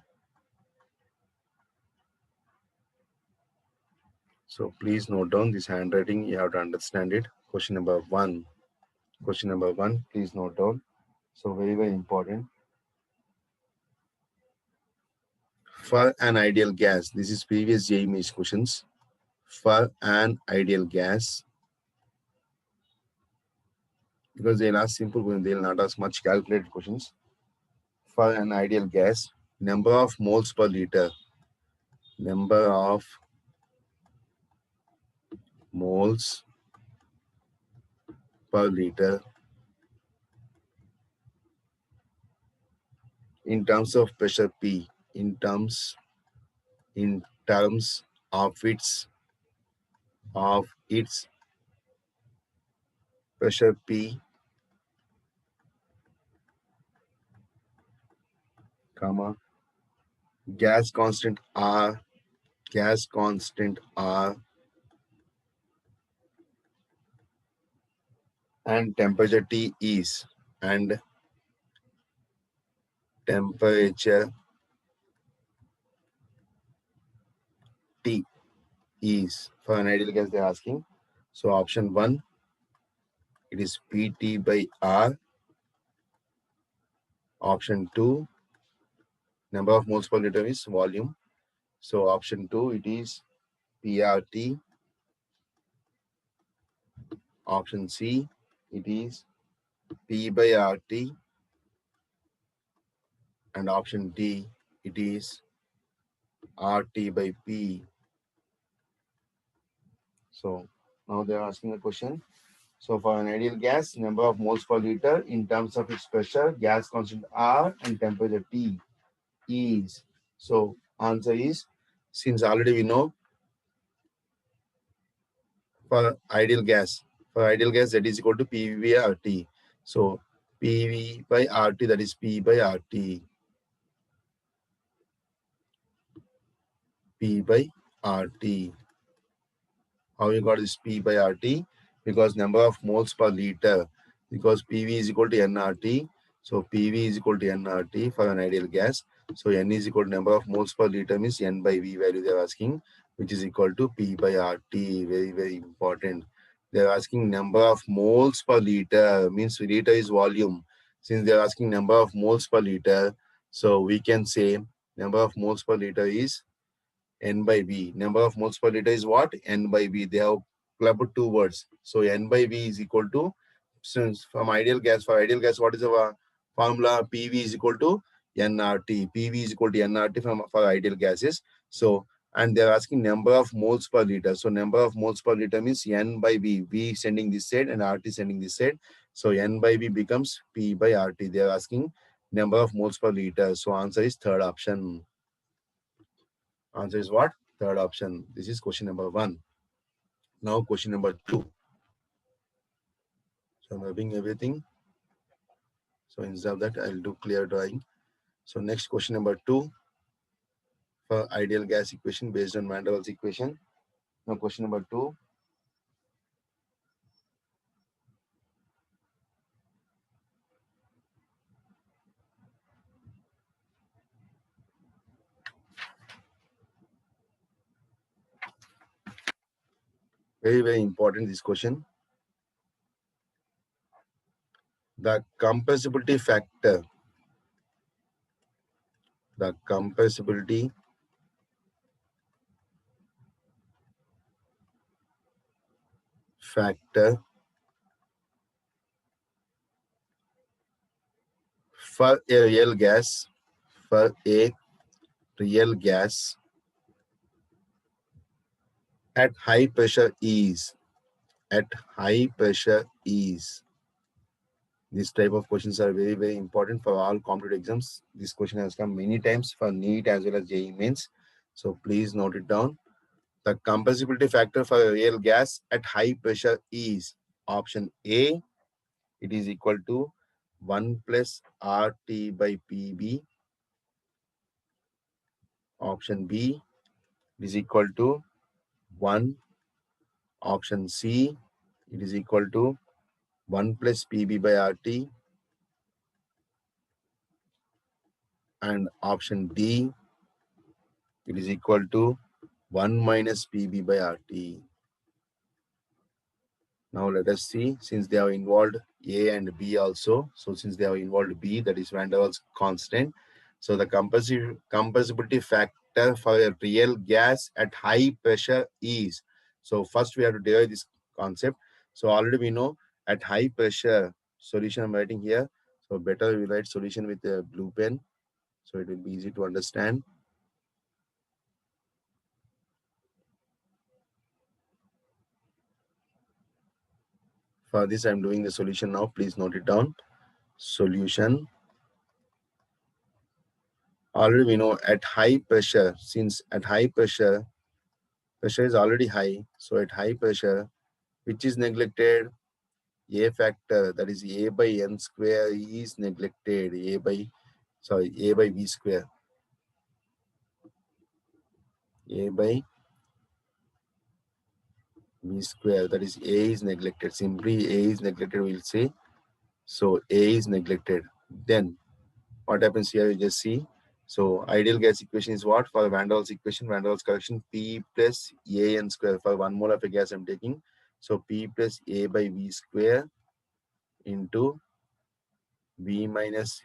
So please note down this handwriting. You have to understand it. Question number 1. Question number 1. Please note down. So very, very important. For an ideal gas, this is previous JEE questions. For an ideal gas, because they'll ask simple questions, they'll not ask much calculated questions. For an ideal gas, number of moles per liter. Number of moles per liter in terms of pressure P, in terms of its pressure P, comma, gas constant R, and temperature T is, and temperature T is. For an ideal gas, they're asking. So option 1, it is PT by R. Option 2, number of moles per liter is volume. So option 2, it is PRT. Option C, it is P by RT. And option D, it is RT by P. So now they are asking a question. So for an ideal gas, number of moles per liter in terms of its pressure, gas constant R and temperature T is. So answer is, since already we know for ideal gas that is equal to PV by RT. So PV by RT, that is P by RT. P by RT. How you got this P by RT? Because number of moles per liter. Because PV is equal to nRT. So PV is equal to nRT for an ideal gas. So N is equal to number of moles per liter means N by V value they are asking, which is equal to P by RT. Very, very important. They are asking number of moles per liter, means liter is volume. Since they are asking number of moles per liter, so we can say number of moles per liter is N by V. Number of moles per liter is what? N by V. They have clubbed two words. So N by V is equal to, since from ideal gas, for ideal gas, what is our formula? PV is equal to nRT. PV is equal to nRT for ideal gases. So, and they're asking number of moles per liter. So number of moles per liter means N by V. V sending this side and RT sending this side. So N by V becomes P by RT. They're asking number of moles per liter. So answer is third option. Answer is what? Third option. This is question number 1. Now question number 2. So I'm rubbing everything. So instead of that, I'll do clear drawing. So next question number 2 for ideal gas equation based on Van der Waals equation. Now question number 2. Very, very important this question. The compressibility factor. The compressibility factor for a real gas, for a real gas at high pressure is, at high pressure is. These type of questions are very, very important for all competitive exams. This question has come many times for NEET as well as JEE mains. So please note it down. The compressibility factor for a real gas at high pressure is option A. It is equal to 1 plus RT by PB. Option B, it is equal to 1. Option C, it is equal to 1 plus PB by RT. And option D, it is equal to 1 minus PB by RT. Now let us see, since they have involved A and B also. So since they have involved B, that is Van der Waals constant. So the compressibility factor for a real gas at high pressure is. So first we have to derive this concept. So already we know at high pressure, solution I'm writing here. So better we write solution with a blue pen. So it will be easy to understand. For this, I'm doing the solution now. Please note it down. Solution. Already we know at high pressure, since at high pressure is already high. So at high pressure, which is neglected? A factor, that is A by N square is neglected. A by V square. A by V square, that is A is neglected. Simply A is neglected, we'll say. So A is neglected. Then what happens here, you just see. So ideal gas equation is what? For Van der Waals equation, Van der Waals correction, P plus AN square. For 1 mole of a gas I'm taking. So P plus A by V square into V minus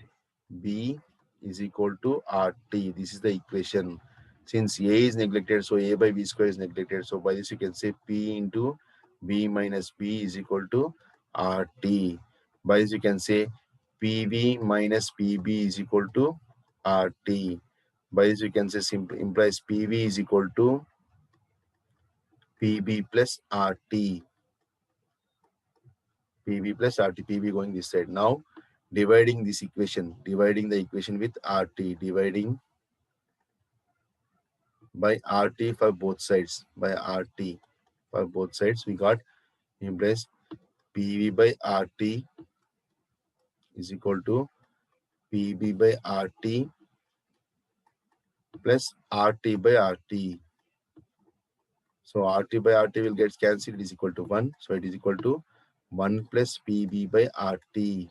B is equal to RT. This is the equation. Since A is neglected, so A by V square is neglected. So by this you can say P into V minus B is equal to RT. By this you can say PV minus PB is equal to RT. By this you can say simply implies PV is equal to PB plus RT. PB plus RT, PB going this side. Now dividing this equation, dividing the equation with RT, dividing by RT for both sides, by RT for both sides, we got implies PV by RT is equal to PB by RT plus RT by RT. So RT by RT will get cancelled, it is equal to 1. So it is equal to 1 plus PB by RT.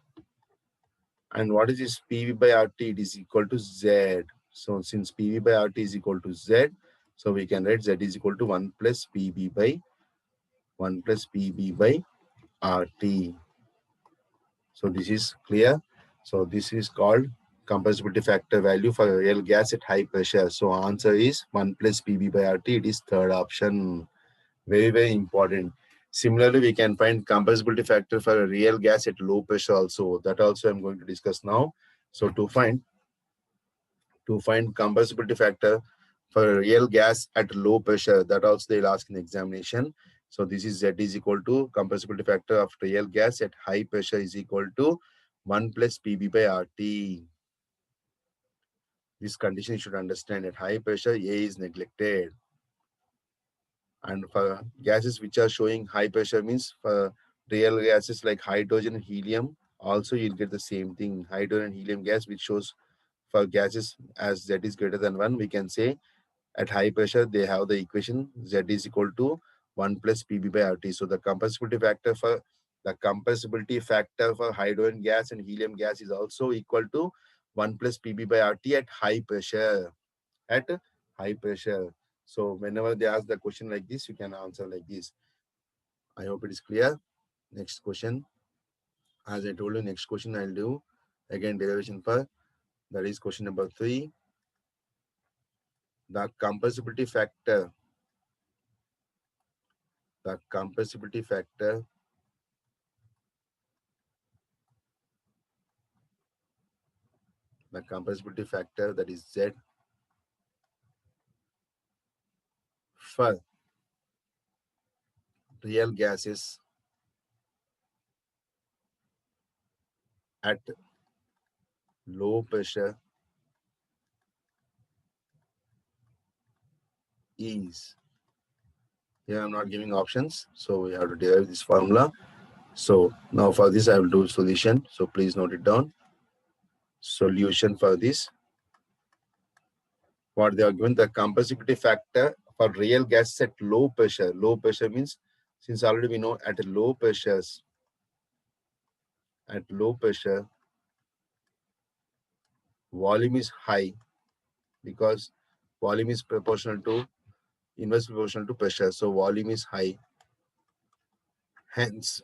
And what is this PV by RT? It is equal to Z. So since PV by RT is equal to Z, so we can write Z is equal to 1 plus PB by RT. So this is clear. So this is called compressibility factor value for real gas at high pressure. So answer is 1 plus PB by RT. It is third option. Very, very important. Similarly, we can find compressibility factor for a real gas at low pressure also. That also I'm going to discuss now. So to find compressibility factor for a real gas at low pressure, that also they'll ask in the examination. So this is Z is equal to compressibility factor of real gas at high pressure is equal to 1 plus PB by RT. This condition you should understand. At high pressure, A is neglected. And for gases which are showing high pressure means for real gases like hydrogen and helium, also you'll get the same thing. Hydrogen and helium gas, which shows for gases as Z is greater than 1, we can say at high pressure, they have the equation Z is equal to 1 plus PB by RT. So the compressibility factor for hydrogen gas and helium gas is also equal to 1 plus PB by RT at high pressure. At high pressure. So whenever they ask the question like this, you can answer like this. I hope it is clear. Next question. As I told you, next question I'll do again derivation for, that is question number 3. The compressibility factor. The compressibility factor that is Z for real gases at low pressure is, here I'm not giving options, so we have to derive this formula. So now for this I will do solution, so please note it down. Solution for this, what they are given, the compressibility factor for real gas at low pressure. Low pressure means, since already we know at low pressure, volume is high because volume is inverse proportional to pressure. So volume is high. Hence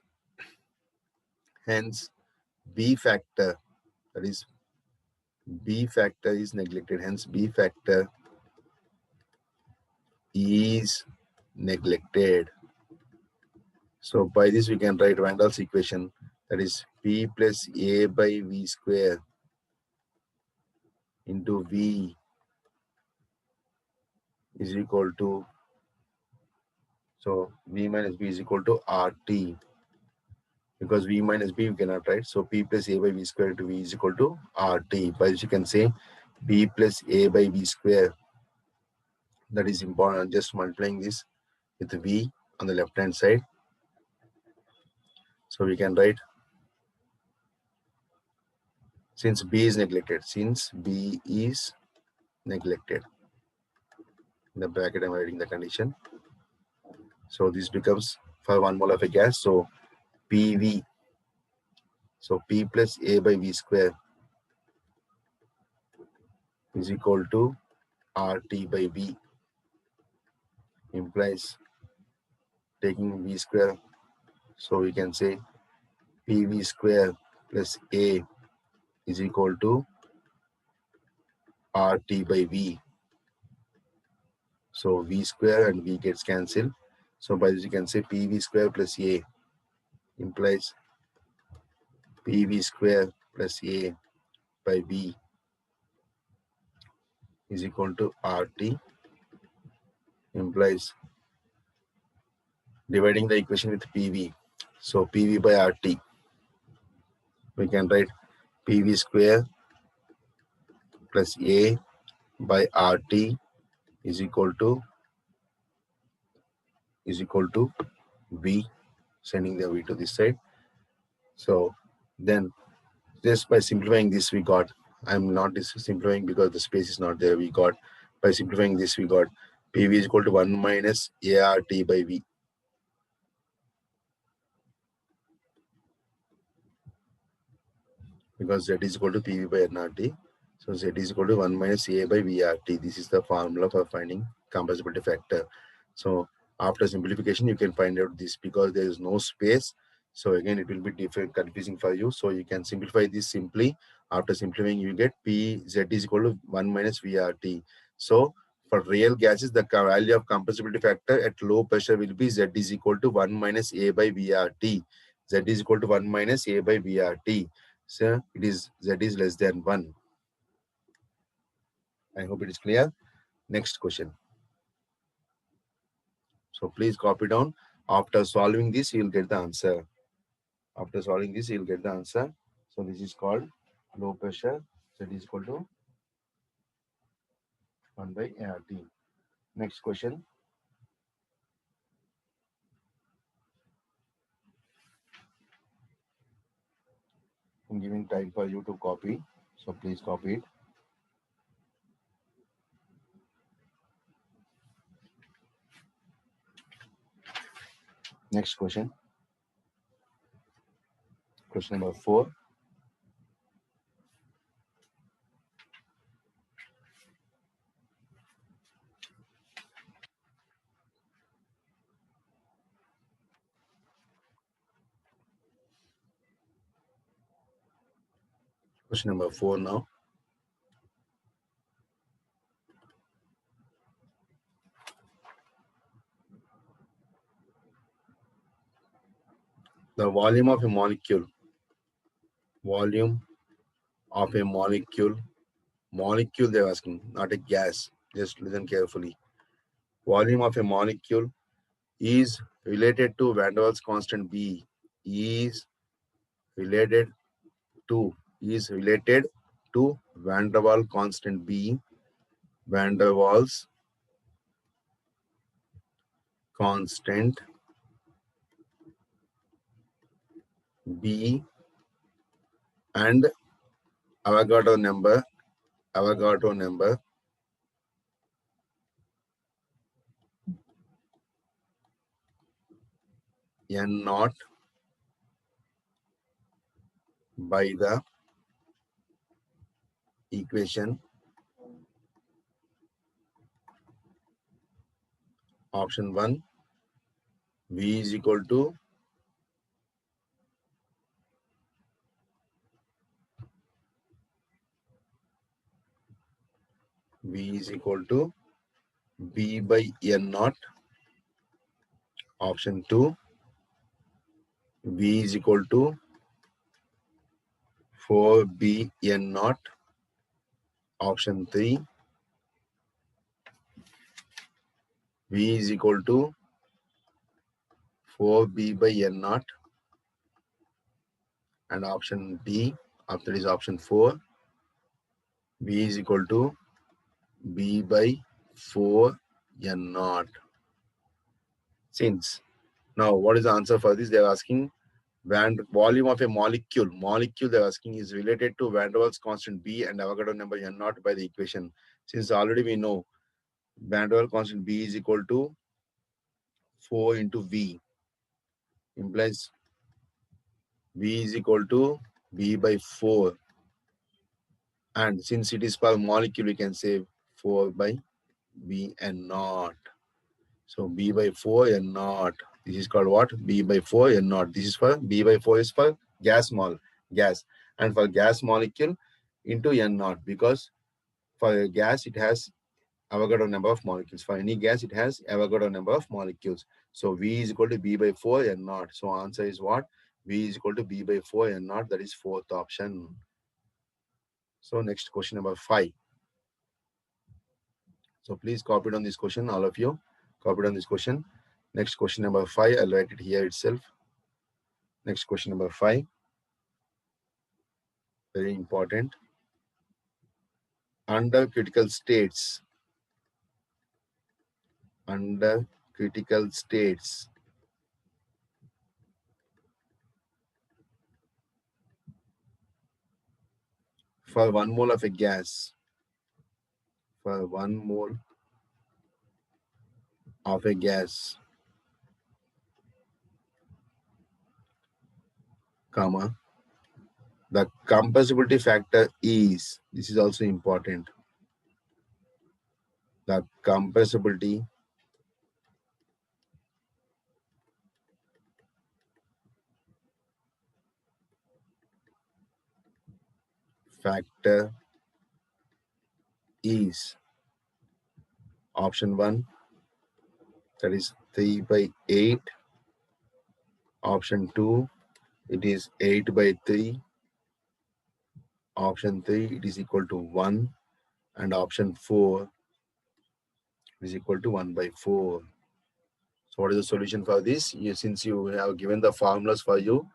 B factor, that is B factor is neglected. Hence B factor is neglected. So by this we can write Randall's equation, that is P plus A by V square into V is equal to, so V minus B is equal to RT, because V minus B we cannot write. So P plus A by V square into V is equal to RT. By this you can say B plus A by V square. That is important. Just multiplying this with V on the left hand side. So we can write, since B is neglected, in the bracket I'm writing the condition. So this becomes for 1 mole of a gas, so PV, so P plus A by V square is equal to RT by V, implies taking V square, so we can say PV square plus A is equal to RT by V. So V square and V gets cancelled. So by this you can say PV square plus A implies PV square plus A by V is equal to RT, implies dividing the equation with PV. So PV by RT, we can write PV square plus A by RT is equal to V, sending the V to this side. So then just by simplifying this we got, I'm not simplifying because the space is not there, we got, by simplifying this we got PV is equal to 1 minus ART by V, because Z is equal to PV by nRT. So Z is equal to 1 minus A by VRT. This is the formula for finding compressibility factor. So after simplification, you can find out this because there is no space. So again, it will be different, confusing for you. So you can simplify this simply. After simplifying, you get PZ is equal to 1 minus VRT. So for real gases, the value of compressibility factor at low pressure will be Z is equal to 1 minus A by VRT. Z is equal to 1 minus A by VRT. So it is Z is less than 1. I hope it is clear. Next question. So please copy down. After solving this, you will get the answer. After solving this, you will get the answer. So this is called low pressure. Z is equal to 1 by ART. Next question. I'm giving time for you to copy. So please copy it. Next question. Question number 4. Question number 4 now. The volume of a molecule. Volume of a molecule. Molecule they're asking, not a gas. Just listen carefully. Volume of a molecule is related to Van der Waals constant B. Is related to Van der Waals constant B. Van der Waals constant B and Avogadro number N naught by the equation option 1. V is equal to B by N naught. Option 2. V is equal to 4B N naught. Option 3. V is equal to 4B by N naught. And option D, after is option 4. V is equal to B by 4 N naught. Since now, what is the answer for this? They are asking volume of a molecule. Molecule they are asking is related to Van der Waals constant B and Avogadro number N naught by the equation. Since already we know Van der Waals constant B is equal to 4 into V, implies V is equal to B by 4. And since it is for molecule, we can say 4 by B and naught. So B by 4 N naught. This is called what? B by 4 N naught. This is for B by 4 is for gas. And for gas molecule into N naught, because for a gas it has Avogadro number of molecules. For any gas it has Avogadro number of molecules. So V is equal to B by 4 N naught. So answer is what? V is equal to B by 4 N naught. That is fourth option. So next question number 5. So please copy down this question, all of you. Copy down this question. Next question number 5. I'll write it here itself. Next question number 5. Very important. Under critical states. Under critical states. For 1 mole of a gas. For 1 mole of a gas. Comma. The compressibility factor is, this is also important. The compressibility factor is option 1, that is 3 by 8. Option 2, it is 8 by 3. Option 3, it is equal to 1. And option 4 is equal to 1 by 4. So what is the solution for this? Since you have given the formulas for you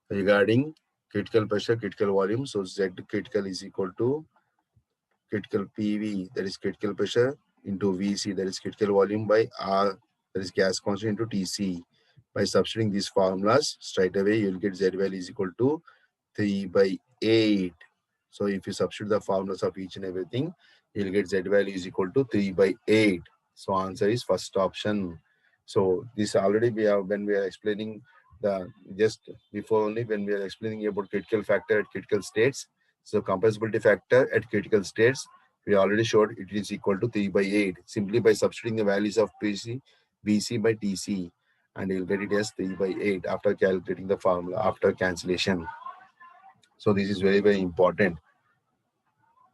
regarding critical pressure, critical volume. So Z critical is equal to critical PV, that is critical pressure, into VC, that is critical volume, by R, that is gas constant, into TC. By substituting these formulas, straight away you will get Z value is equal to 3 by 8. So if you substitute the formulas of each and everything, you will get Z value is equal to 3 by 8. So answer is first option. So this already we have, when we are explaining the, just before only, when we are explaining about critical factor at critical states. So compressibility factor at critical states, we already showed it is equal to 3 by 8. Simply by substituting the values of PC, VC by TC, and you'll get it as 3 by 8 after calculating the formula, after cancellation. So this is very, very important.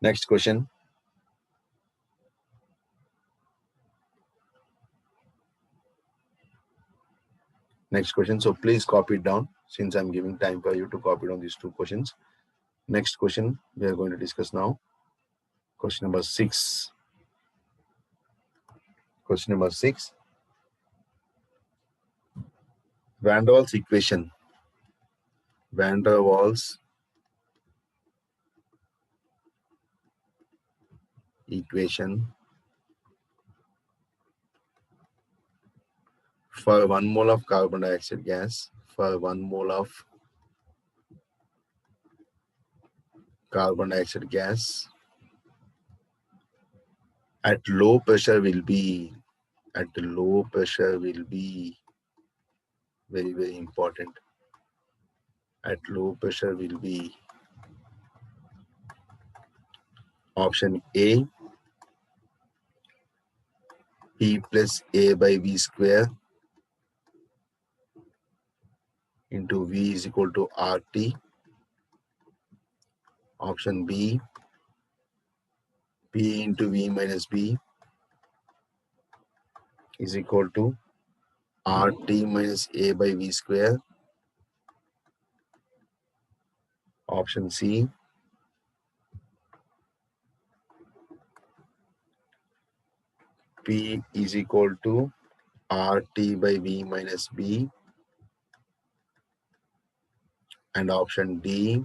Next question. Next question. So please copy it down, since I'm giving time for you to copy down these two questions. Next question we are going to discuss now. Question number 6. Question number 6. Van der Waals equation. Van der Waals equation for 1 mole of carbon dioxide gas. For 1 mole of carbon dioxide gas at low pressure will be, at low pressure will be, very, very important. At low pressure will be option A, P plus A by V square into V is equal to RT. Option B, P into V minus B is equal to RT minus A by V square. Option C, P is equal to RT by V minus B. And option D,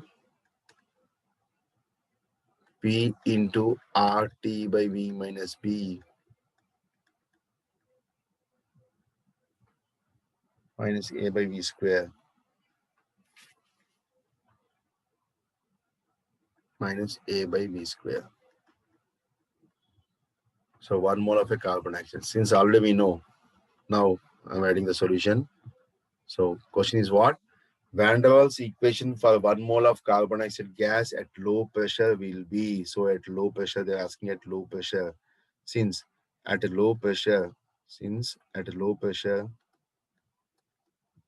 P into RT by V minus B minus A by V square minus A by V square. So 1 mole of a carbon dioxide. Since already we know, now I'm adding the solution. So question is what? Van der Waals equation for 1 mole of carbon dioxide gas at low pressure will be. So at low pressure, they're asking at low pressure. Since at a low pressure,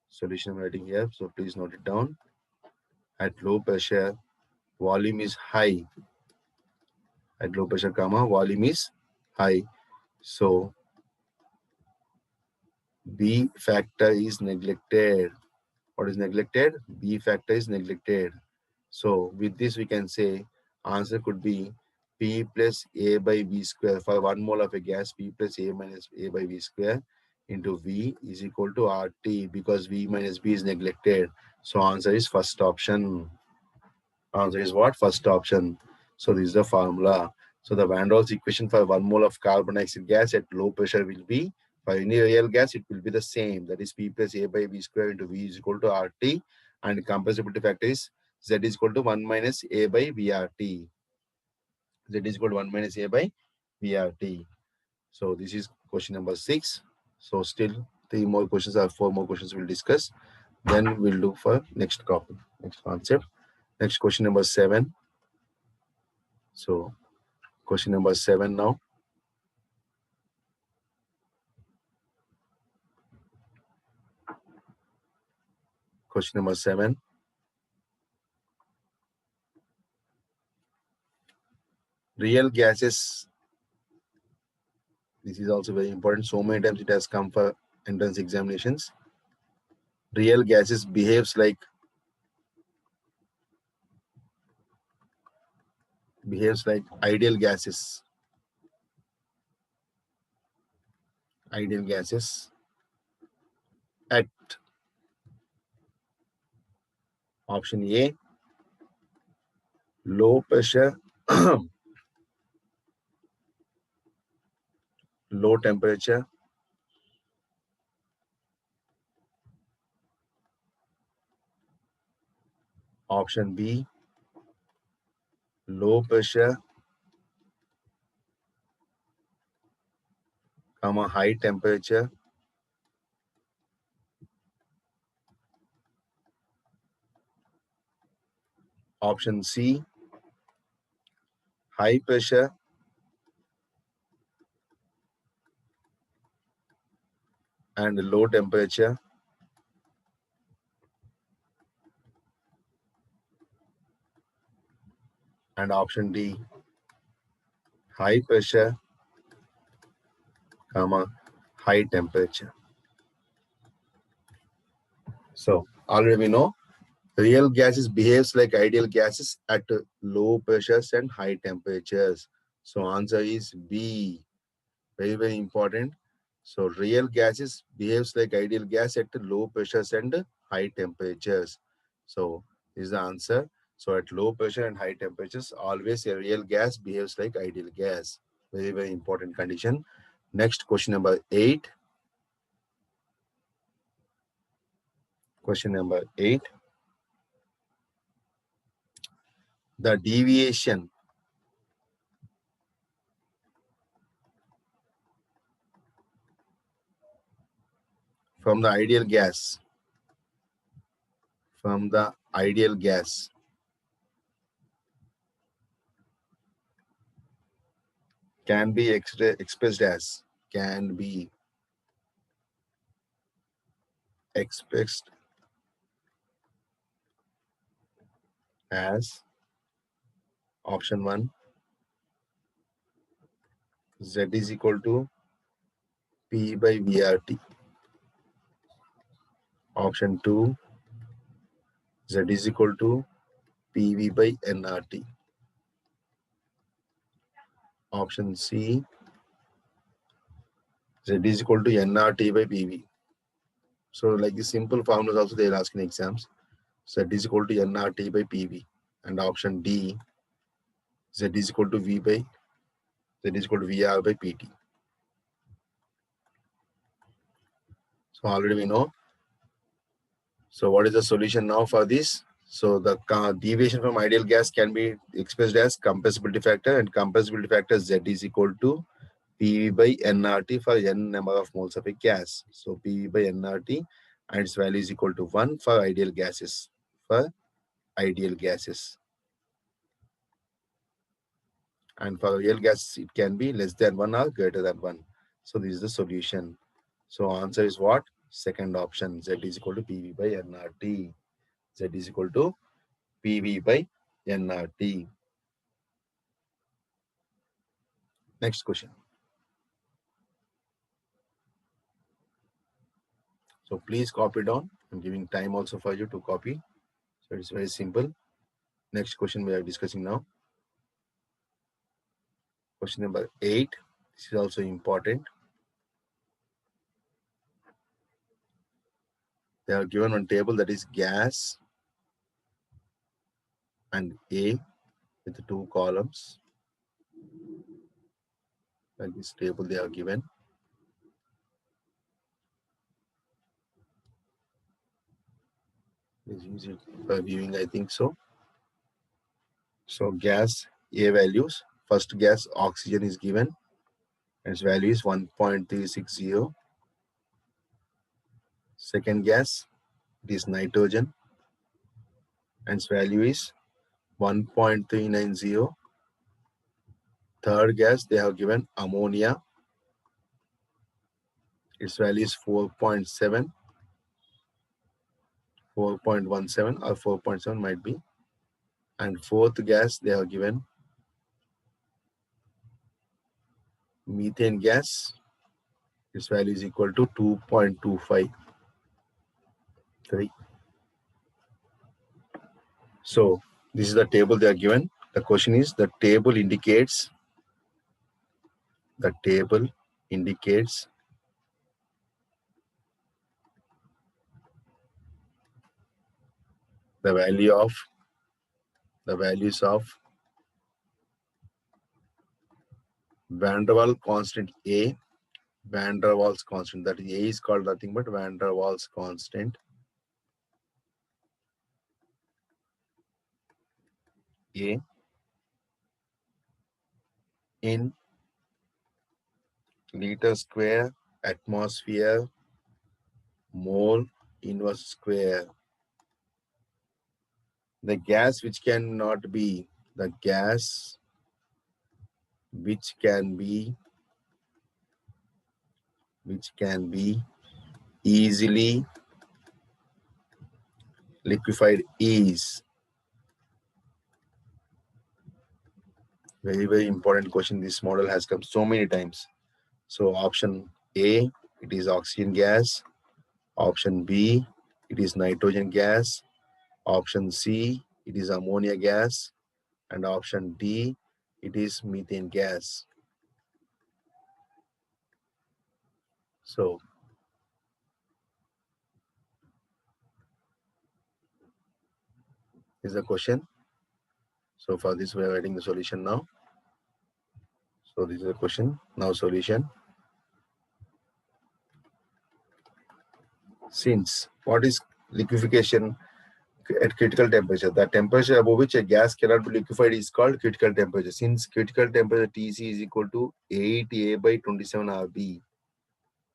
solution I'm writing here, so please note it down. At low pressure, volume is high. At low pressure, comma, volume is high. So B factor is neglected. What is neglected? B factor is neglected. So with this we can say answer could be P plus A by V square. For 1 mole of a gas, P plus A minus A by V square into V is equal to RT, because V minus B is neglected. So answer is first option. Answer is what? First option. So this is the formula. So the Van Roll's equation for 1 mole of carbon dioxide gas at low pressure will be, for any real gas, it will be the same. That is P plus A by V square into V is equal to RT, and compressibility factor is Z is equal to 1 minus A by VRT. Z is equal to 1 minus A by VRT. So this is question number 6. So still 3 more questions or 4 more questions we'll discuss. Then we'll do for next topic, next concept. Next question number 7. So question number 7 now. Question number 7. Real gases. This is also very important. So many times it has come for entrance examinations. Real gases behaves like ideal gases. Ideal gases at option A, low pressure, low temperature. Option B, low pressure, high temperature. Option C, high pressure and low temperature. And option D, high pressure, high temperature. So already we know real gases behaves like ideal gases at low pressures and high temperatures. So answer is B. Very, very important. So real gases behaves like ideal gas at low pressures and high temperatures. So this is the answer. So at low pressure and high temperatures, always a real gas behaves like ideal gas. Very, very important condition. Next, question number 8. Question number 8. The deviation from the ideal gas can be expressed as option 1, Z is equal to P by VRT. Option 2, Z is equal to PV by nRT. Option C, Z is equal to nRT by PV. So like the simple formulas also they will ask in exams. Z is equal to nRT by PV. And option D, Z is equal to VR by PT. So already we know. So what is the solution now for this? So the deviation from ideal gas can be expressed as compressibility factor, and compressibility factor Z is equal to PV by nRT for n number of moles of a gas. So PV by nRT, and its value is equal to 1 for ideal gases. And for real gas, it can be less than 1 or greater than 1. So this is the solution. So answer is what? Second option, Z is equal to PV by nRT. Z is equal to PV by nRT. Next question. So please copy down. I'm giving time also for you to copy. So it's very simple. Next question we are discussing now. Question number 8. This is also important. They are given one table that is gas and A with 2 columns. Like this table they are given. Is easy for viewing, I think so. So gas A values. First gas oxygen is given. Its value is 1.360. Second gas, it is nitrogen, and its value is 1.390. Third gas, they have given ammonia. Its value is 4.7, 4.17 or 4.7 might be. And fourth gas, they have given methane gas. Its value is equal to 2.253. So this is the table they are given. The question is, the table indicates the values of van der Waals constant A, van der Waals constant, that A is called nothing but van der Waals constant A in liter square atmosphere mole inverse square. The gas which cannot be, the gas which can be easily liquefied is. Very, very important question. This model has come so many times. So option A, it is oxygen gas. Option B, it is nitrogen gas. Option C, it is ammonia gas. And option D, it is methane gas. So is the question. So for this, we are writing the solution now. So this is the question. Now solution. Since what is liquefaction at critical temperature? The temperature above which a gas cannot be liquefied is called critical temperature. Since critical temperature Tc is equal to 8A by 27 RB.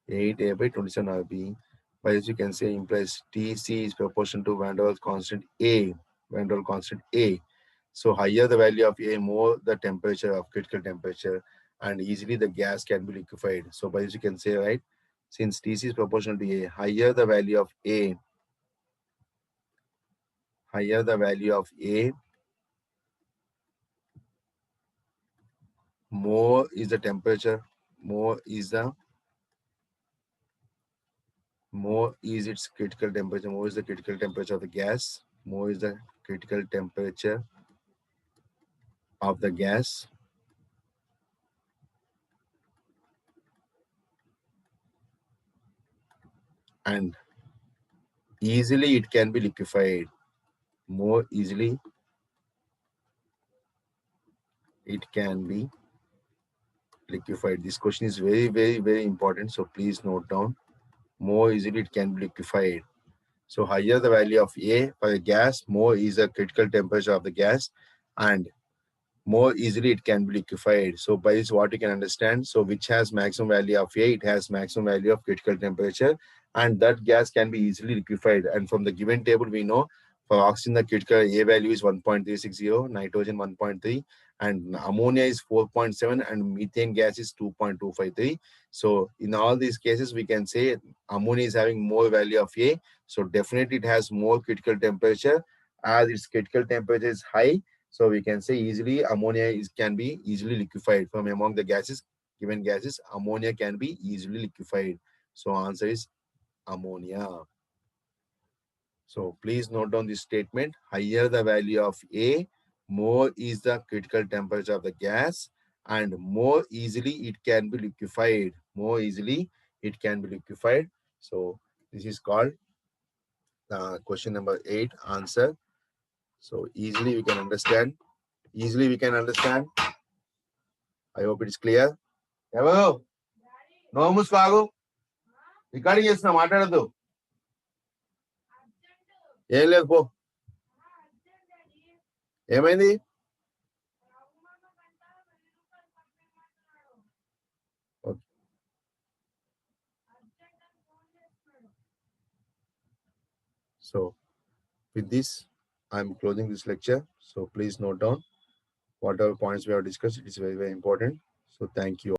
8A by 27 RB. By this you can say implies Tc is proportional to van der Waals constant A. Van der Waals constant A. So higher the value of A, more the temperature of critical temperature, and easily the gas can be liquefied. So by this you can say, right, since Tc is proportional to A, higher the value of A, more is the temperature, more is its critical temperature, more is the critical temperature of the gas, more is the critical temperature of the gas, and easily it can be liquefied. More easily it can be liquefied. This question is very, very, very important. So please note down. More easily it can be liquefied. So higher the value of A for the gas, more is the critical temperature of the gas, and more easily it can be liquefied. So by this what you can understand, so which has maximum value of A, it has maximum value of critical temperature, and that gas can be easily liquefied. And from the given table we know for oxygen the critical A value is 1.360, nitrogen 1.3, and ammonia is 4.7, and methane gas is 2.253. So in all these cases we can say ammonia is having more value of A, so definitely it has more critical temperature. As its critical temperature is high, so we can say easily ammonia can be easily liquefied. From among the gases, given gases, ammonia can be easily liquefied. So answer is ammonia. So please note down this statement. Higher the value of A, more is the critical temperature of the gas, and more easily it can be liquefied. More easily it can be liquefied. So this is called question number 8 answer. So easily we can understand. Easily we can understand. I hope it is clear. ఎవరు నోరు మూసుకో recording చేస్తున్నా మాట్లాడద్దు ఏం లేదు పో ఏమైంది So with this I'm closing this lecture. So please note down whatever points we have discussed. It is very, very important. So thank you.